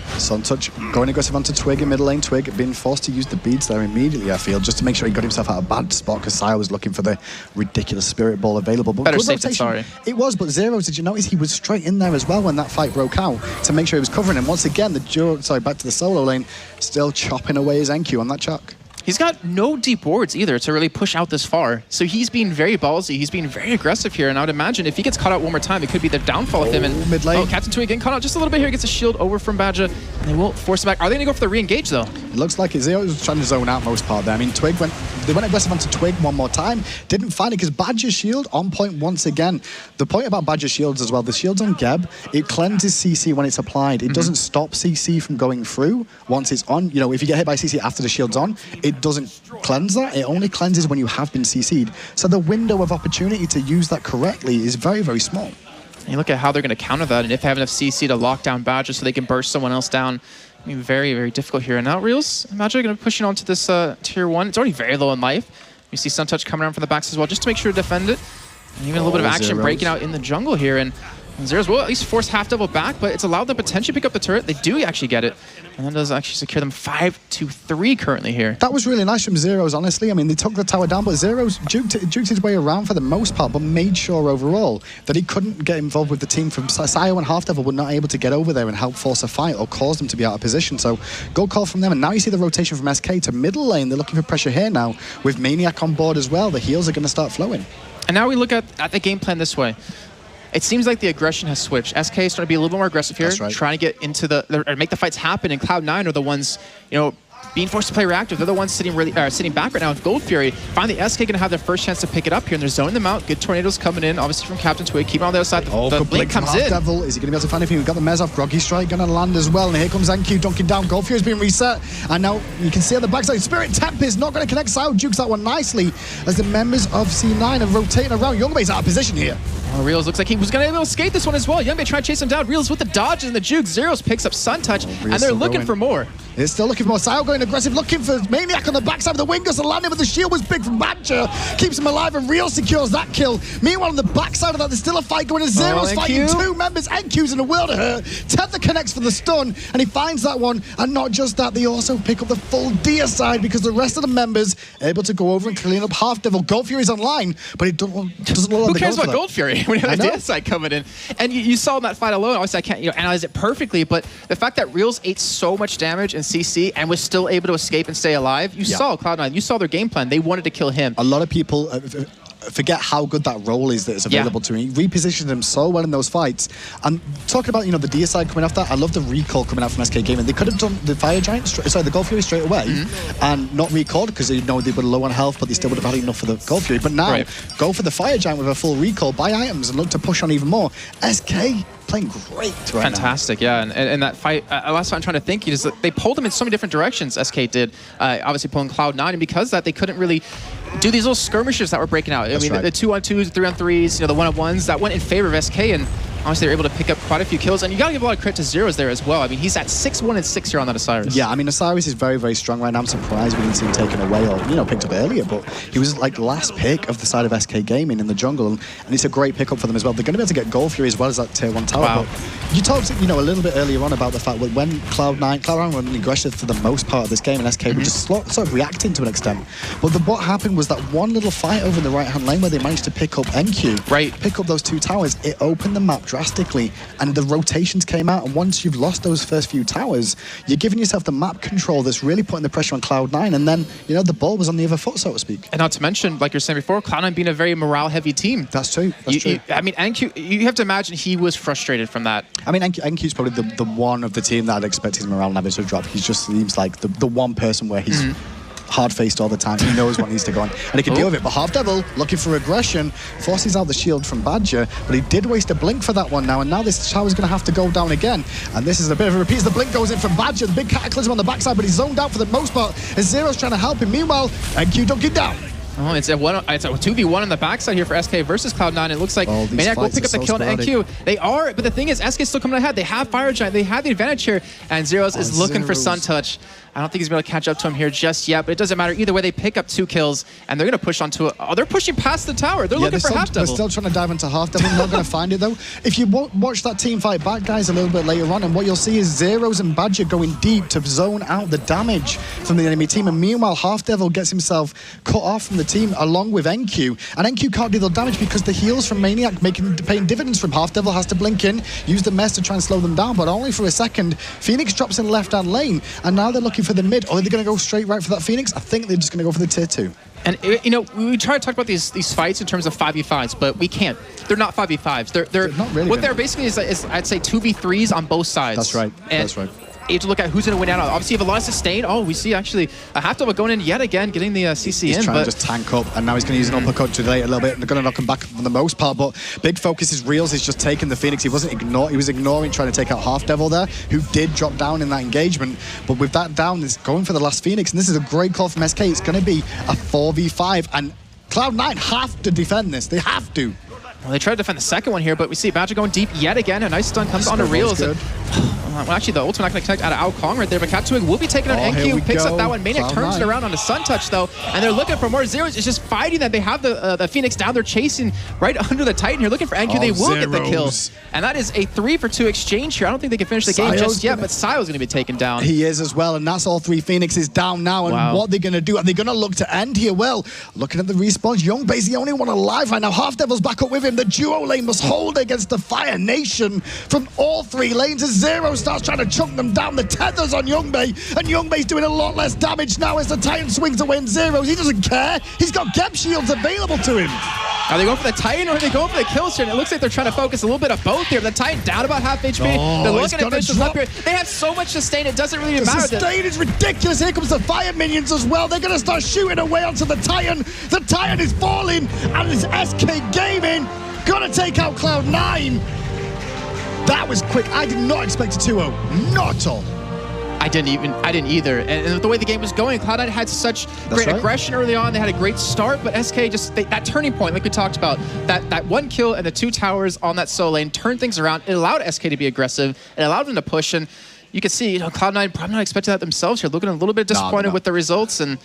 Suntouch going aggressive onto Twig in middle lane. Twig being forced to use the beads there immediately, I feel, just to make sure he got himself out of a bad spot, because Sire was looking for the ridiculous Spirit Ball available. But better safe than sorry. It was, but Zero's, did you notice he was straight in there as well when that fight broke out to make sure he was covering him? Once again, back to the solo lane, still chopping away his NQ on that chuck. He's got no deep wards either to really push out this far. So he's being very ballsy. He's being very aggressive here. And I would imagine if he gets caught out one more time, it could be the downfall of him. And mid lane. Captain Twig getting caught out just a little bit here. Gets a shield over from Badger. And they won't force him back. Are they going to go for the re-engage, though? It looks like Zero was trying to zone out most part there. I mean, they went aggressive onto Twig one more time. Didn't find it because Badger's shield on point once again. The point about Badger's shields as well, the shield's on Geb. It cleanses CC when it's applied. It doesn't stop CC from going through once it's on. You know, if you get hit by CC after the shield's on, it doesn't cleanse that. It only cleanses when you have been CC'd. So the window of opportunity to use that correctly is very, very small. And you look at how they're going to counter that, and if they have enough CC to lock down Badger so they can burst someone else down, I mean, very, very difficult here. And now Reels, Badger going to push it onto this tier 1. It's already very low in life. You see Suntouch coming around from the backs as well, just to make sure to defend it. And even a little bit of action breaking out in the jungle here. And Zeros will at least force Half Devil back, but it's allowed them to potentially pick up the turret. They do actually get it, and that does actually secure them 5-3 currently here. That was really nice from Zeros, honestly. I mean, they took the tower down, but Zeros juked his way around for the most part, but made sure overall that he couldn't get involved with the team from Sayo, and Half Devil were not able to get over there and help force a fight or cause them to be out of position. So good call from them, and now you see the rotation from SK to middle lane. They're looking for pressure here now with Maniac on board as well. The heals are going to start flowing. And now we look at the game plan this way. It seems like the aggression has switched. SK is starting to be a little bit more aggressive here, trying to get into or make the fights happen, and Cloud9 are the ones, being forced to play reactive. They're the ones sitting back right now with Gold Fury. Finally, SK going to have their first chance to pick it up here, and they're zoning them out. Good tornadoes coming in, obviously from Captain Twig. Keep on the other side. The blink comes in. Devil. Is he going to be able to find anything? We've got the Mez off. Groggy Strike going to land as well, and here comes NQ dunking down. Gold Fury's been reset, and now you can see on the backside, Spirit Tempest not going to connect. Sao jukes that one nicely as the members of C9 are rotating around. Youngbei's out of position here. Oh, Reels looks like he was going to be able to escape this one as well. Youngbei trying to chase him down. Reels with the dodge and the juke. Zeros picks up Sun Touch, and they're looking for more. They're still looking for more. Sao going aggressive, looking for Maniac on the backside of the Wingus, and landing with the shield was big from Badger. Keeps him alive, and Real secures that kill. Meanwhile, on the backside of that, there's still a fight going. Zeros fighting two members. NQ's in a world of hurt. Tether connects for the stun, and he finds that one. And not just that, they also pick up the full Dia side because the rest of the members are able to go over and clean up Half Devil. Gold Fury's online, but he doesn't look like Who cares about Gold Fury when you have the Dia side coming in? And you saw in that fight alone, obviously I can't analyze it perfectly, but the fact that Reels ate so much damage in CC and was still able to escape and stay alive, you saw Cloud9, you saw their game plan. They wanted to kill him. A lot of people forget how good that role is that is available to him. He repositioned him so well in those fights. And talking about, the Dia side coming off that, I love the recall coming out from SK Gaming. They could have done the Fire Giant, the Gold Fury straight away and not recalled because they were low on health, but they still would have had enough for the Gold Fury. But now, go for the Fire Giant with a full recall, buy items and look to push on even more. SK playing great right Fantastic, now. yeah. And that fight, last time I'm trying to think, is that they pulled them in so many different directions, SK did, obviously pulling Cloud9, and because of that, they couldn't really do these little skirmishes that were breaking out. I mean, the 2-on-2s, 3-on-3s, the 1-on-1s, that went in favor of SK, and honestly, they're able to pick up quite a few kills. And you got to give a lot of credit to Zeros there as well. I mean, he's at 6-1 and 6 here on that Osiris. Yeah, I mean, Osiris is very, very strong right now. I'm surprised we didn't see him taken away or, picked up earlier. But he was like last pick of the side of SK Gaming in the jungle. And it's a great pickup for them as well. They're going to be able to get Gold Fury as well as that tier 1 tower. Wow. But you talked, a little bit earlier on about the fact that when Cloud9 were aggressive for the most part of this game, and SK were just sort of reacting to an extent. But what happened was that one little fight over in the right-hand lane where they managed to pick up NQ, pick up those 2 towers, it opened the map drastically. And the rotations came out, and once you've lost those first few towers, you're giving yourself the map control that's really putting the pressure on Cloud9, and then, the ball was on the other foot, so to speak. And not to mention, like you're saying before, Cloud9 being a very morale-heavy team. That's true. True. I mean, NQ, you have to imagine he was frustrated from that. I mean, NQ's probably the one of the team that I'd expect his morale never to drop. He just seems like the one person where he's hard-faced all the time. He knows what needs to go on, and he can deal with it. But Half Devil, looking for aggression, forces out the shield from Badger, but he did waste a blink for that one now, and now this tower's going to have to go down again. And this is a bit of a repeat. The blink goes in from Badger, the big cataclysm on the backside, but he's zoned out for the most part, and Zero's trying to help him. Meanwhile, NQ dunking down. Oh, it's a 2v1 on the backside here for SK versus Cloud9. It looks like Maniac will pick up the kill on NQ. They are, but the thing is, SK is still coming ahead. They have Fire Giant. They have the advantage here, and Zeros is looking for Sun Touch. I don't think he's going to catch up to him here just yet, but it doesn't matter. Either way, they pick up 2 kills, and they're going to push onto it. Oh, they're pushing past the tower. They're looking for Half Devil. They're still trying to dive into Half Devil. They're not going to find it, though. If you watch that team fight back, guys, a little bit later on, and what you'll see is Zeros and Badger going deep to zone out the damage from the enemy team, and meanwhile, Half Devil gets himself cut off from the team along with NQ, and NQ can't do the damage because the heals from Maniac paying dividends from Half Devil has to blink in, use the mess to try and slow them down, but only for a second. Phoenix drops in the left-hand lane, and now they're looking for the mid, or are they going to go straight right for that Phoenix? I think they're just going to go for the tier 2. And, we try to talk about these fights in terms of 5v5s, but we can't. They're not 5v5s. They're not really. What they're basically is I'd say 2v3s on both sides. That's right. That's right. You have to look at who's going to win out. Obviously, you have a lot of sustain. Oh, we see actually a Half Devil going in yet again, getting the CC he's in. Trying to just tank up, and now he's going to use an uppercut to delay it a little bit, and they're going to knock him back for the most part. But big focus is Reels. He's just taking the Phoenix. He was ignoring trying to take out Half Devil there, who did drop down in that engagement. But with that down, he's going for the last Phoenix, and this is a great call from SK. It's going to be a 4v5, and Cloud9 have to defend this. They have to. Well, they try to defend the second one here, but we see Badger going deep yet again. A nice stun comes onto Reels. Well, actually, the ultimate not going to connect out of Ao Kong right there, but Katsuig will be taking on NQ, picks up that one. Maniac turns it around on a Sun Touch, though, and they're looking for more zeros. It's just fighting them. They have the Phoenix down. They're chasing right under the Titan here, looking for NQ. They will get the kill. And that is a 3-for-2 exchange here. I don't think they can finish the game just yet, but Sayo's going to be taken down. He is as well, and that's all 3 Phoenixes down now. And what they're going to do, are they going to look to end here? Well, looking at the respawns, Youngbae's the only one alive right now. Half Devil's back up with him. The duo lane must hold against the Fire Nation from all 3 lanes as Zero starts trying to chunk them down. The tethers on Youngbae, and Youngbae's doing a lot less damage now as the Titan swings away in Zeros. He doesn't care. He's got Geb shields available to him. Are they going for the Titan or are they going for the kill streak? It looks like they're trying to focus a little bit of both here. The Titan down about half HP. They're looking at Vicious up here. They have so much sustain, it doesn't really matter. The sustain is ridiculous. Here comes the fire minions as well. They're going to start shooting away onto the Titan. The Titan is falling, and it's SK Gaming going to take out Cloud9. That was quick. I did not expect a 2-0. Not at all. I didn't either. And the way the game was going, Cloud9 had such great aggression early on. They had a great start, but SK just, that turning point, like we talked about, that 1 kill and the 2 towers on that solo lane turned things around. It allowed SK to be aggressive. It allowed them to push, and you can see, Cloud9 probably not expecting that themselves here, looking a little bit disappointed with the results. And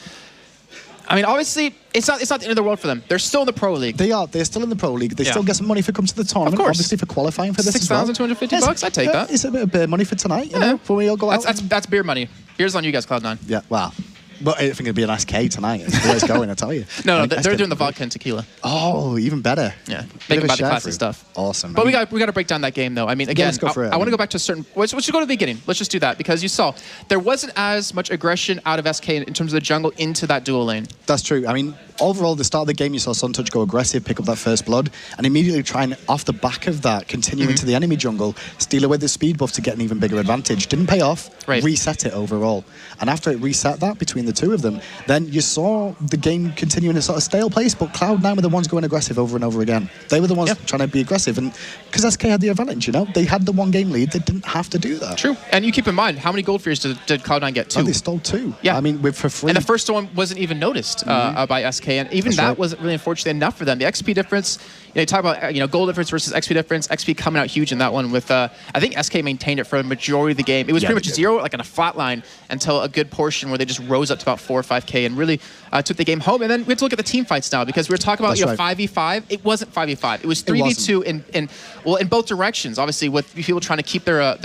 I mean, obviously, it's not the end of the world for them. They're still in the Pro League. They are. They're still in the Pro League. They still get some money for coming to the tournament. Of course. Obviously, for qualifying for this as well. $6,250. I'd take that. It's a bit of beer money for tonight, you know, before we all go out. That's beer money. Beer's on you guys, Cloud9. Yeah, wow. But I think it'd be an SK tonight. It's the way it's going, I tell you. No, they're doing the vodka and tequila. Oh, even better. Yeah, making about the classy stuff. Awesome. But we got to break down that game, though. I mean, again, let's go for it. I want to go back to a certain. Let's just go to the beginning. Let's just do that, because you saw there wasn't as much aggression out of SK in terms of the jungle into that dual lane. That's true. I mean, overall, at the start of the game, you saw Suntouch go aggressive, pick up that first blood, and immediately try and, off the back of that, continue into the enemy jungle, steal away the speed buff to get an even bigger advantage. Didn't pay off, reset it overall. And after it reset that between the two of them, then you saw the game continue in a sort of stale place, but Cloud9 were the ones going aggressive over and over again. They were the ones trying to be aggressive, and because SK had the advantage, you know? They had the 1-game lead, they didn't have to do that. True, and you keep in mind, how many gold fears did Cloud9 get? 2? Oh, they stole 2. Yeah. I mean, for free. And the first one wasn't even noticed by SK, and even that wasn't really unfortunately enough for them. The XP difference, you talk about gold difference versus XP difference, XP coming out huge in that one with, I think SK maintained it for the majority of the game. It was pretty much 0, like on a flat line, until a good portion where they just rose up to about 4 or 5K and really took the game home. And then we have to look at the team fights now, because we were talking about 5v5. It wasn't 5v5. It was 3v2 in both directions. Obviously, with people trying to keep their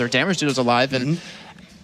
damage duos alive, and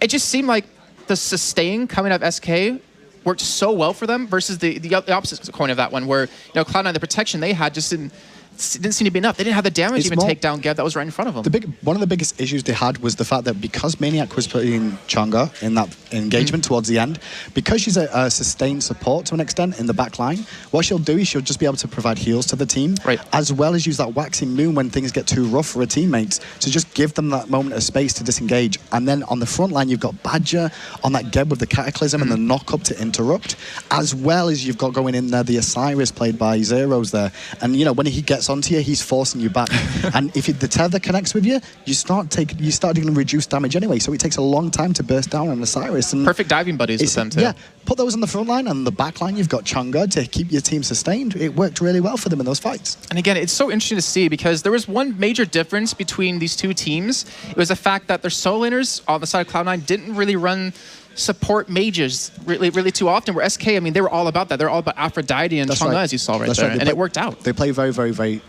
it just seemed like the sustain coming out of SK worked so well for them versus the opposite coin of that one, where Cloud9, the protection they had just didn't seem to be enough. They didn't have the damage to even take down Geb that was right in front of them. One of the biggest issues they had was the fact that because Maniac was putting Chang'e in that engagement towards the end, because she's a sustained support to an extent in the back line, what she'll do is she'll just be able to provide heals to the team, as well as use that waxing moon when things get too rough for her teammates to just give them that moment of space to disengage. And then on the front line, you've got Badger on that Geb with the Cataclysm and the knock-up to interrupt, as well as you've got going in there the Osiris played by Zeros there. And, when he gets onto you, he's forcing you back. And if the tether connects with you, you start dealing reduced damage anyway. So it takes a long time to burst down on Osiris. And perfect diving buddies with them too. Yeah, put those on the front line, and the back line you've got Chang'e to keep your team sustained. It worked really well for them in those fights. And again, it's so interesting to see, because there was one major difference between these two teams. It was the fact that their solo laners on the side of Cloud9 didn't really run support mages really too often, where SK, I mean, they were all about that. They're all about Aphrodite and Chang'e, as you saw there, and it worked out. They play very, very, very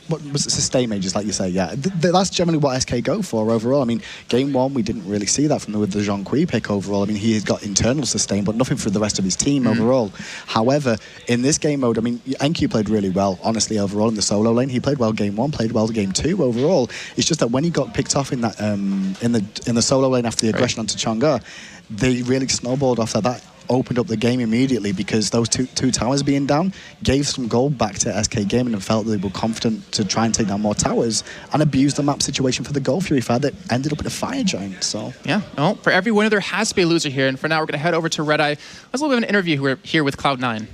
what was it, sustain mages, like you say, yeah. That's generally what SK go for overall. I mean, game 1, we didn't really see that with the Zhonghui pick overall. I mean, he has got internal sustain, but nothing for the rest of his team overall. However, in this game mode, I mean, NQ played really well, honestly, overall, in the solo lane. He played well game 1, played well game 2 overall. It's just that when he got picked off in that in the solo lane after the aggression onto Chang'e, they really snowballed off that. Opened up the game immediately, because those two towers being down gave some gold back to SK Gaming, and felt they were confident to try and take down more towers and abuse the map situation for the Gold Fury fire that ended up in a fire giant. So yeah, well, for every winner there has to be a loser here, and for now we're going to head over to Red Eye. Let's have a little bit of an interview here with Cloud9.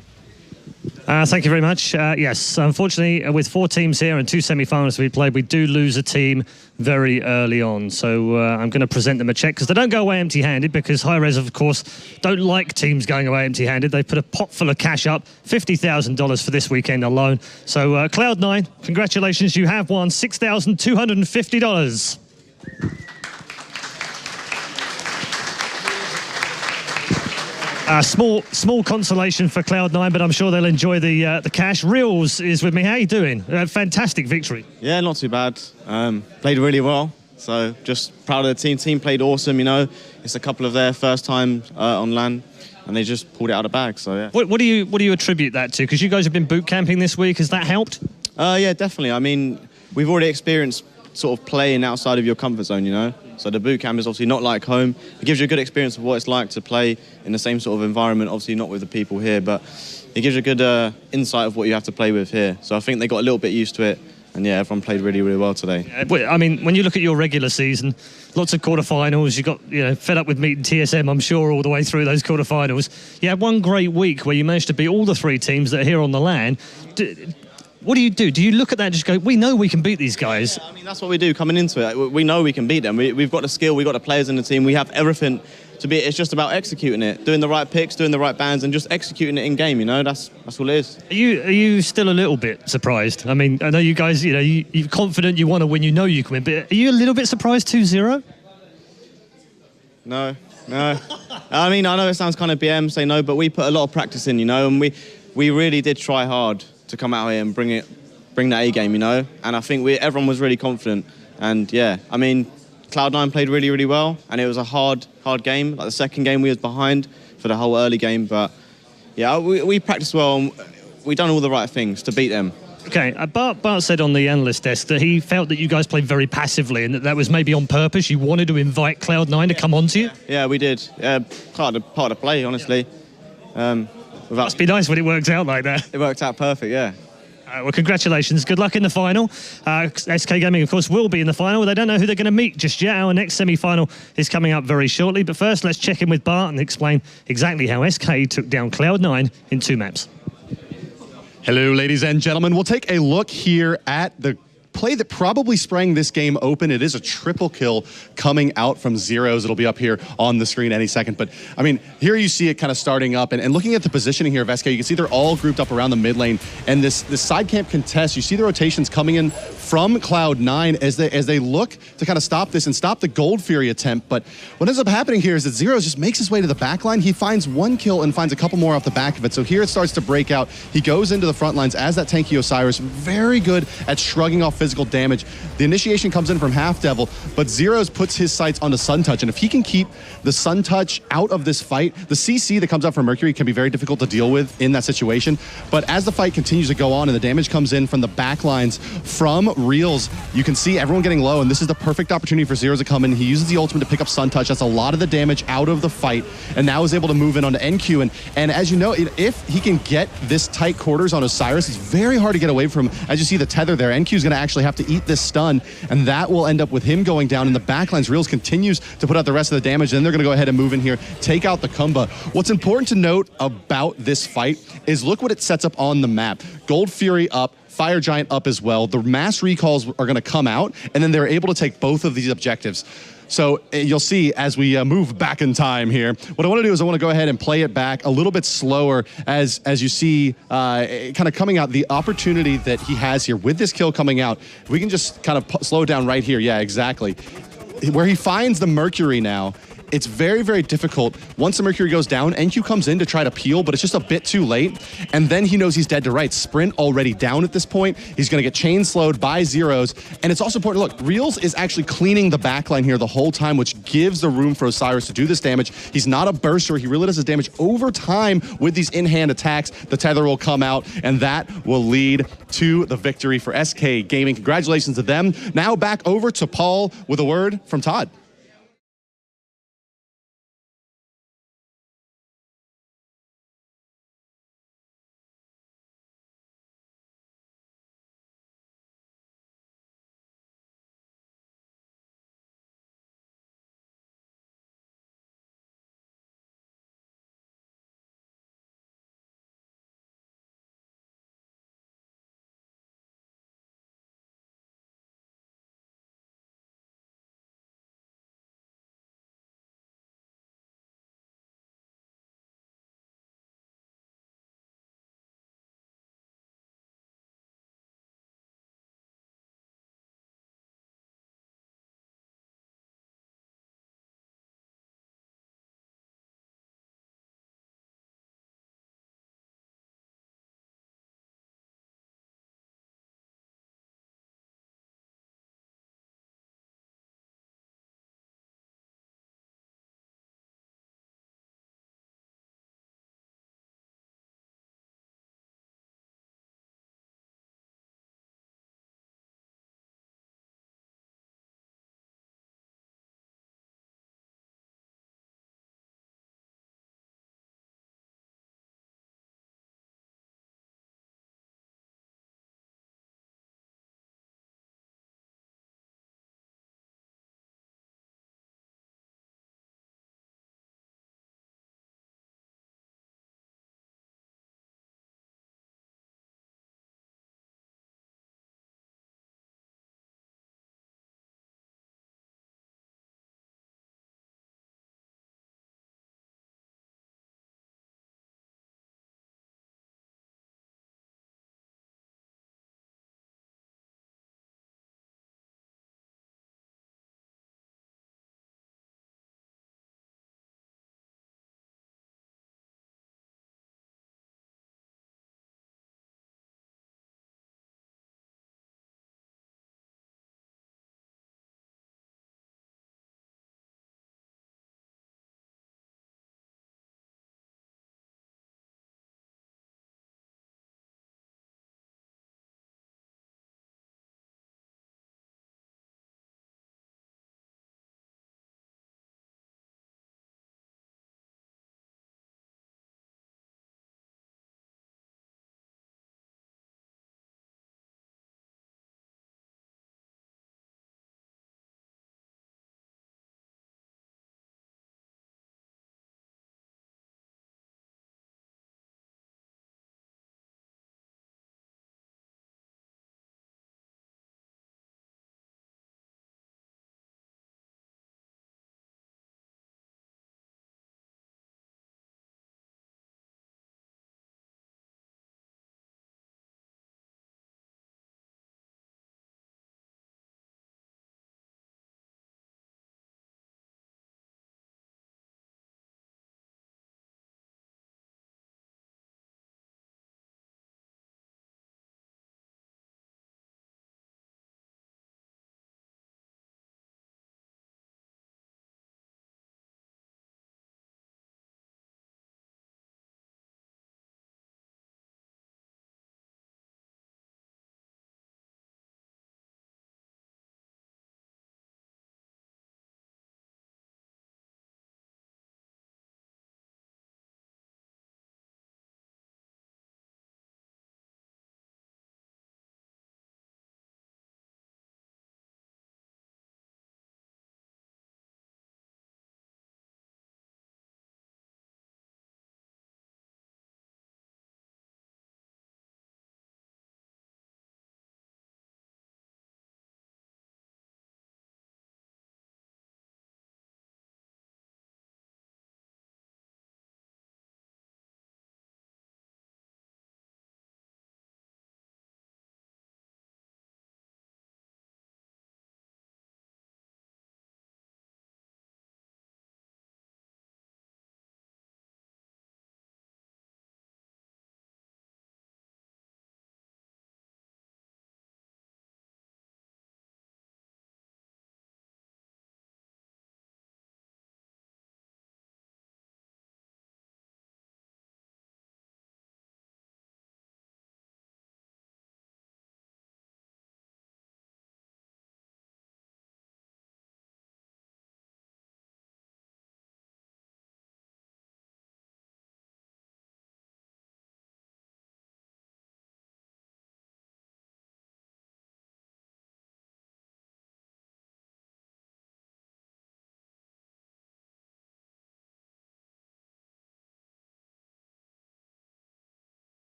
Thank you very much. Yes, unfortunately, with 4 teams here and 2 semi-finals to be played, we do lose a team very early on. So I'm going to present them a check because they don't go away empty-handed because hi-rez, of course, don't like teams going away empty-handed. They put a pot full of cash up, $50,000 for this weekend alone. So Cloud9, congratulations, you have won $6,250. Small consolation for Cloud9, but I'm sure they'll enjoy the cash. Reels is with me. How you doing? Fantastic victory. Yeah, not too bad. Played really well. So just proud of the team. Team played awesome. You know, it's a couple of their first time on LAN, and they just pulled it out of the bag. So yeah. What do you attribute that to? Because you guys have been boot camping this week. Has that helped? Yeah, definitely. I mean, we've already experienced sort of playing outside of your comfort zone. You know. So the boot camp is obviously not like home. It gives you a good experience of what it's like to play in the same sort of environment, obviously not with the people here, but it gives you a good insight of what you have to play with here. So I think they got a little bit used to it, and yeah, everyone played really, really well today. I mean, when you look at your regular season, lots of quarterfinals, you got fed up with meeting TSM, I'm sure, all the way through those quarterfinals. You had one great week where you managed to beat all the 3 teams that are here on the LAN. What do you do? Do you look at that and just go, we know we can beat these guys? Yeah, I mean, that's what we do coming into it. We know we can beat them. We've got the skill, we've got the players in the team, we have everything to beat. It's just about executing it, doing the right picks, doing the right bans, and just executing it in game, you know? That's all it is. Are you still a little bit surprised? I mean, I know you guys, you're confident you want to win, you know you can win, but are you a little bit surprised 2-0? No. I mean, I know it sounds kind of BM, say no, but we put a lot of practice in, you know, and we really did try hard to come out here and bring that A game, you know. And I think everyone was really confident. And yeah, I mean, Cloud9 played really, really well, and it was a hard game. Like the second game, we was behind for the whole early game, but yeah, we practiced well, and we done all the right things to beat them. Okay, Bart said on the analyst desk that he felt that you guys played very passively and that was maybe on purpose. You wanted to invite Cloud9 to come onto you? Yeah, we did. Part of the play, honestly. Must be nice when it works out like that. It worked out perfect, yeah. Well, congratulations. Good luck in the final. SK Gaming, of course, will be in the final. They don't know who they're going to meet just yet. Our next semi-final is coming up very shortly. But first, let's check in with Bart and explain exactly how SK took down Cloud9 in 2 maps. Hello, ladies and gentlemen. We'll take a look here at the play that probably sprang this game open. It is a triple kill coming out from Zeros. It'll be up here on the screen any second. But, I mean, here you see it kind of starting up. And looking at the positioning here of SK, you can see they're all grouped up around the mid lane. And this side camp contest, you see the rotations coming in from Cloud9 as they look to kind of stop this and stop the Gold Fury attempt. But what ends up happening here is that Zeros just makes his way to the back line. He finds 1 kill and finds a couple more off the back of it. So here it starts to break out. He goes into the front lines as that tanky Osiris. Very good at shrugging off physical damage. The initiation comes in from Half Devil, but Zeros puts his sights onto Sun Touch. And if he can keep the Sun Touch out of this fight, the CC that comes out from Mercury can be very difficult to deal with in that situation. But as the fight continues to go on and the damage comes in from the back lines from Reels, you can see everyone getting low, and this is the perfect opportunity for Zeros to come in. He uses the ultimate to pick up Sun Touch. That's a lot of the damage out of the fight, and now is able to move in onto NQ. And as you know, if he can get this tight quarters on Osiris, it's very hard to get away from. As you see the tether there, NQ is going to actually have to eat this stun, and that will end up with him going down in the backlines. Reels continues to put out the rest of the damage, then they're going to go ahead and move in here, take out the Kumba. What's important to note about this fight is look what it sets up on the map. Gold Fury up, Fire Giant up as well. The mass recalls are going to come out, and then they're able to take both of these objectives. So you'll see as we move back in time here, what I want to do is I want to go ahead and play it back a little bit slower as you see kind of coming out the opportunity that he has here with this kill coming out. We can just kind of slow down right here. Yeah, exactly. Where he finds the Mercury now, it's very, very difficult. Once the Mercury goes down, NQ comes in to try to peel, but it's just a bit too late. And then he knows he's dead to rights. Sprint already down at this point. He's going to get chain slowed by Zeros. And it's also important, look, Reels is actually cleaning the backline here the whole time, which gives the room for Osiris to do this damage. He's not a burster. He really does his damage over time with these in-hand attacks. The tether will come out, and that will lead to the victory for SK Gaming. Congratulations to them. Now back over to Paul with a word from Todd.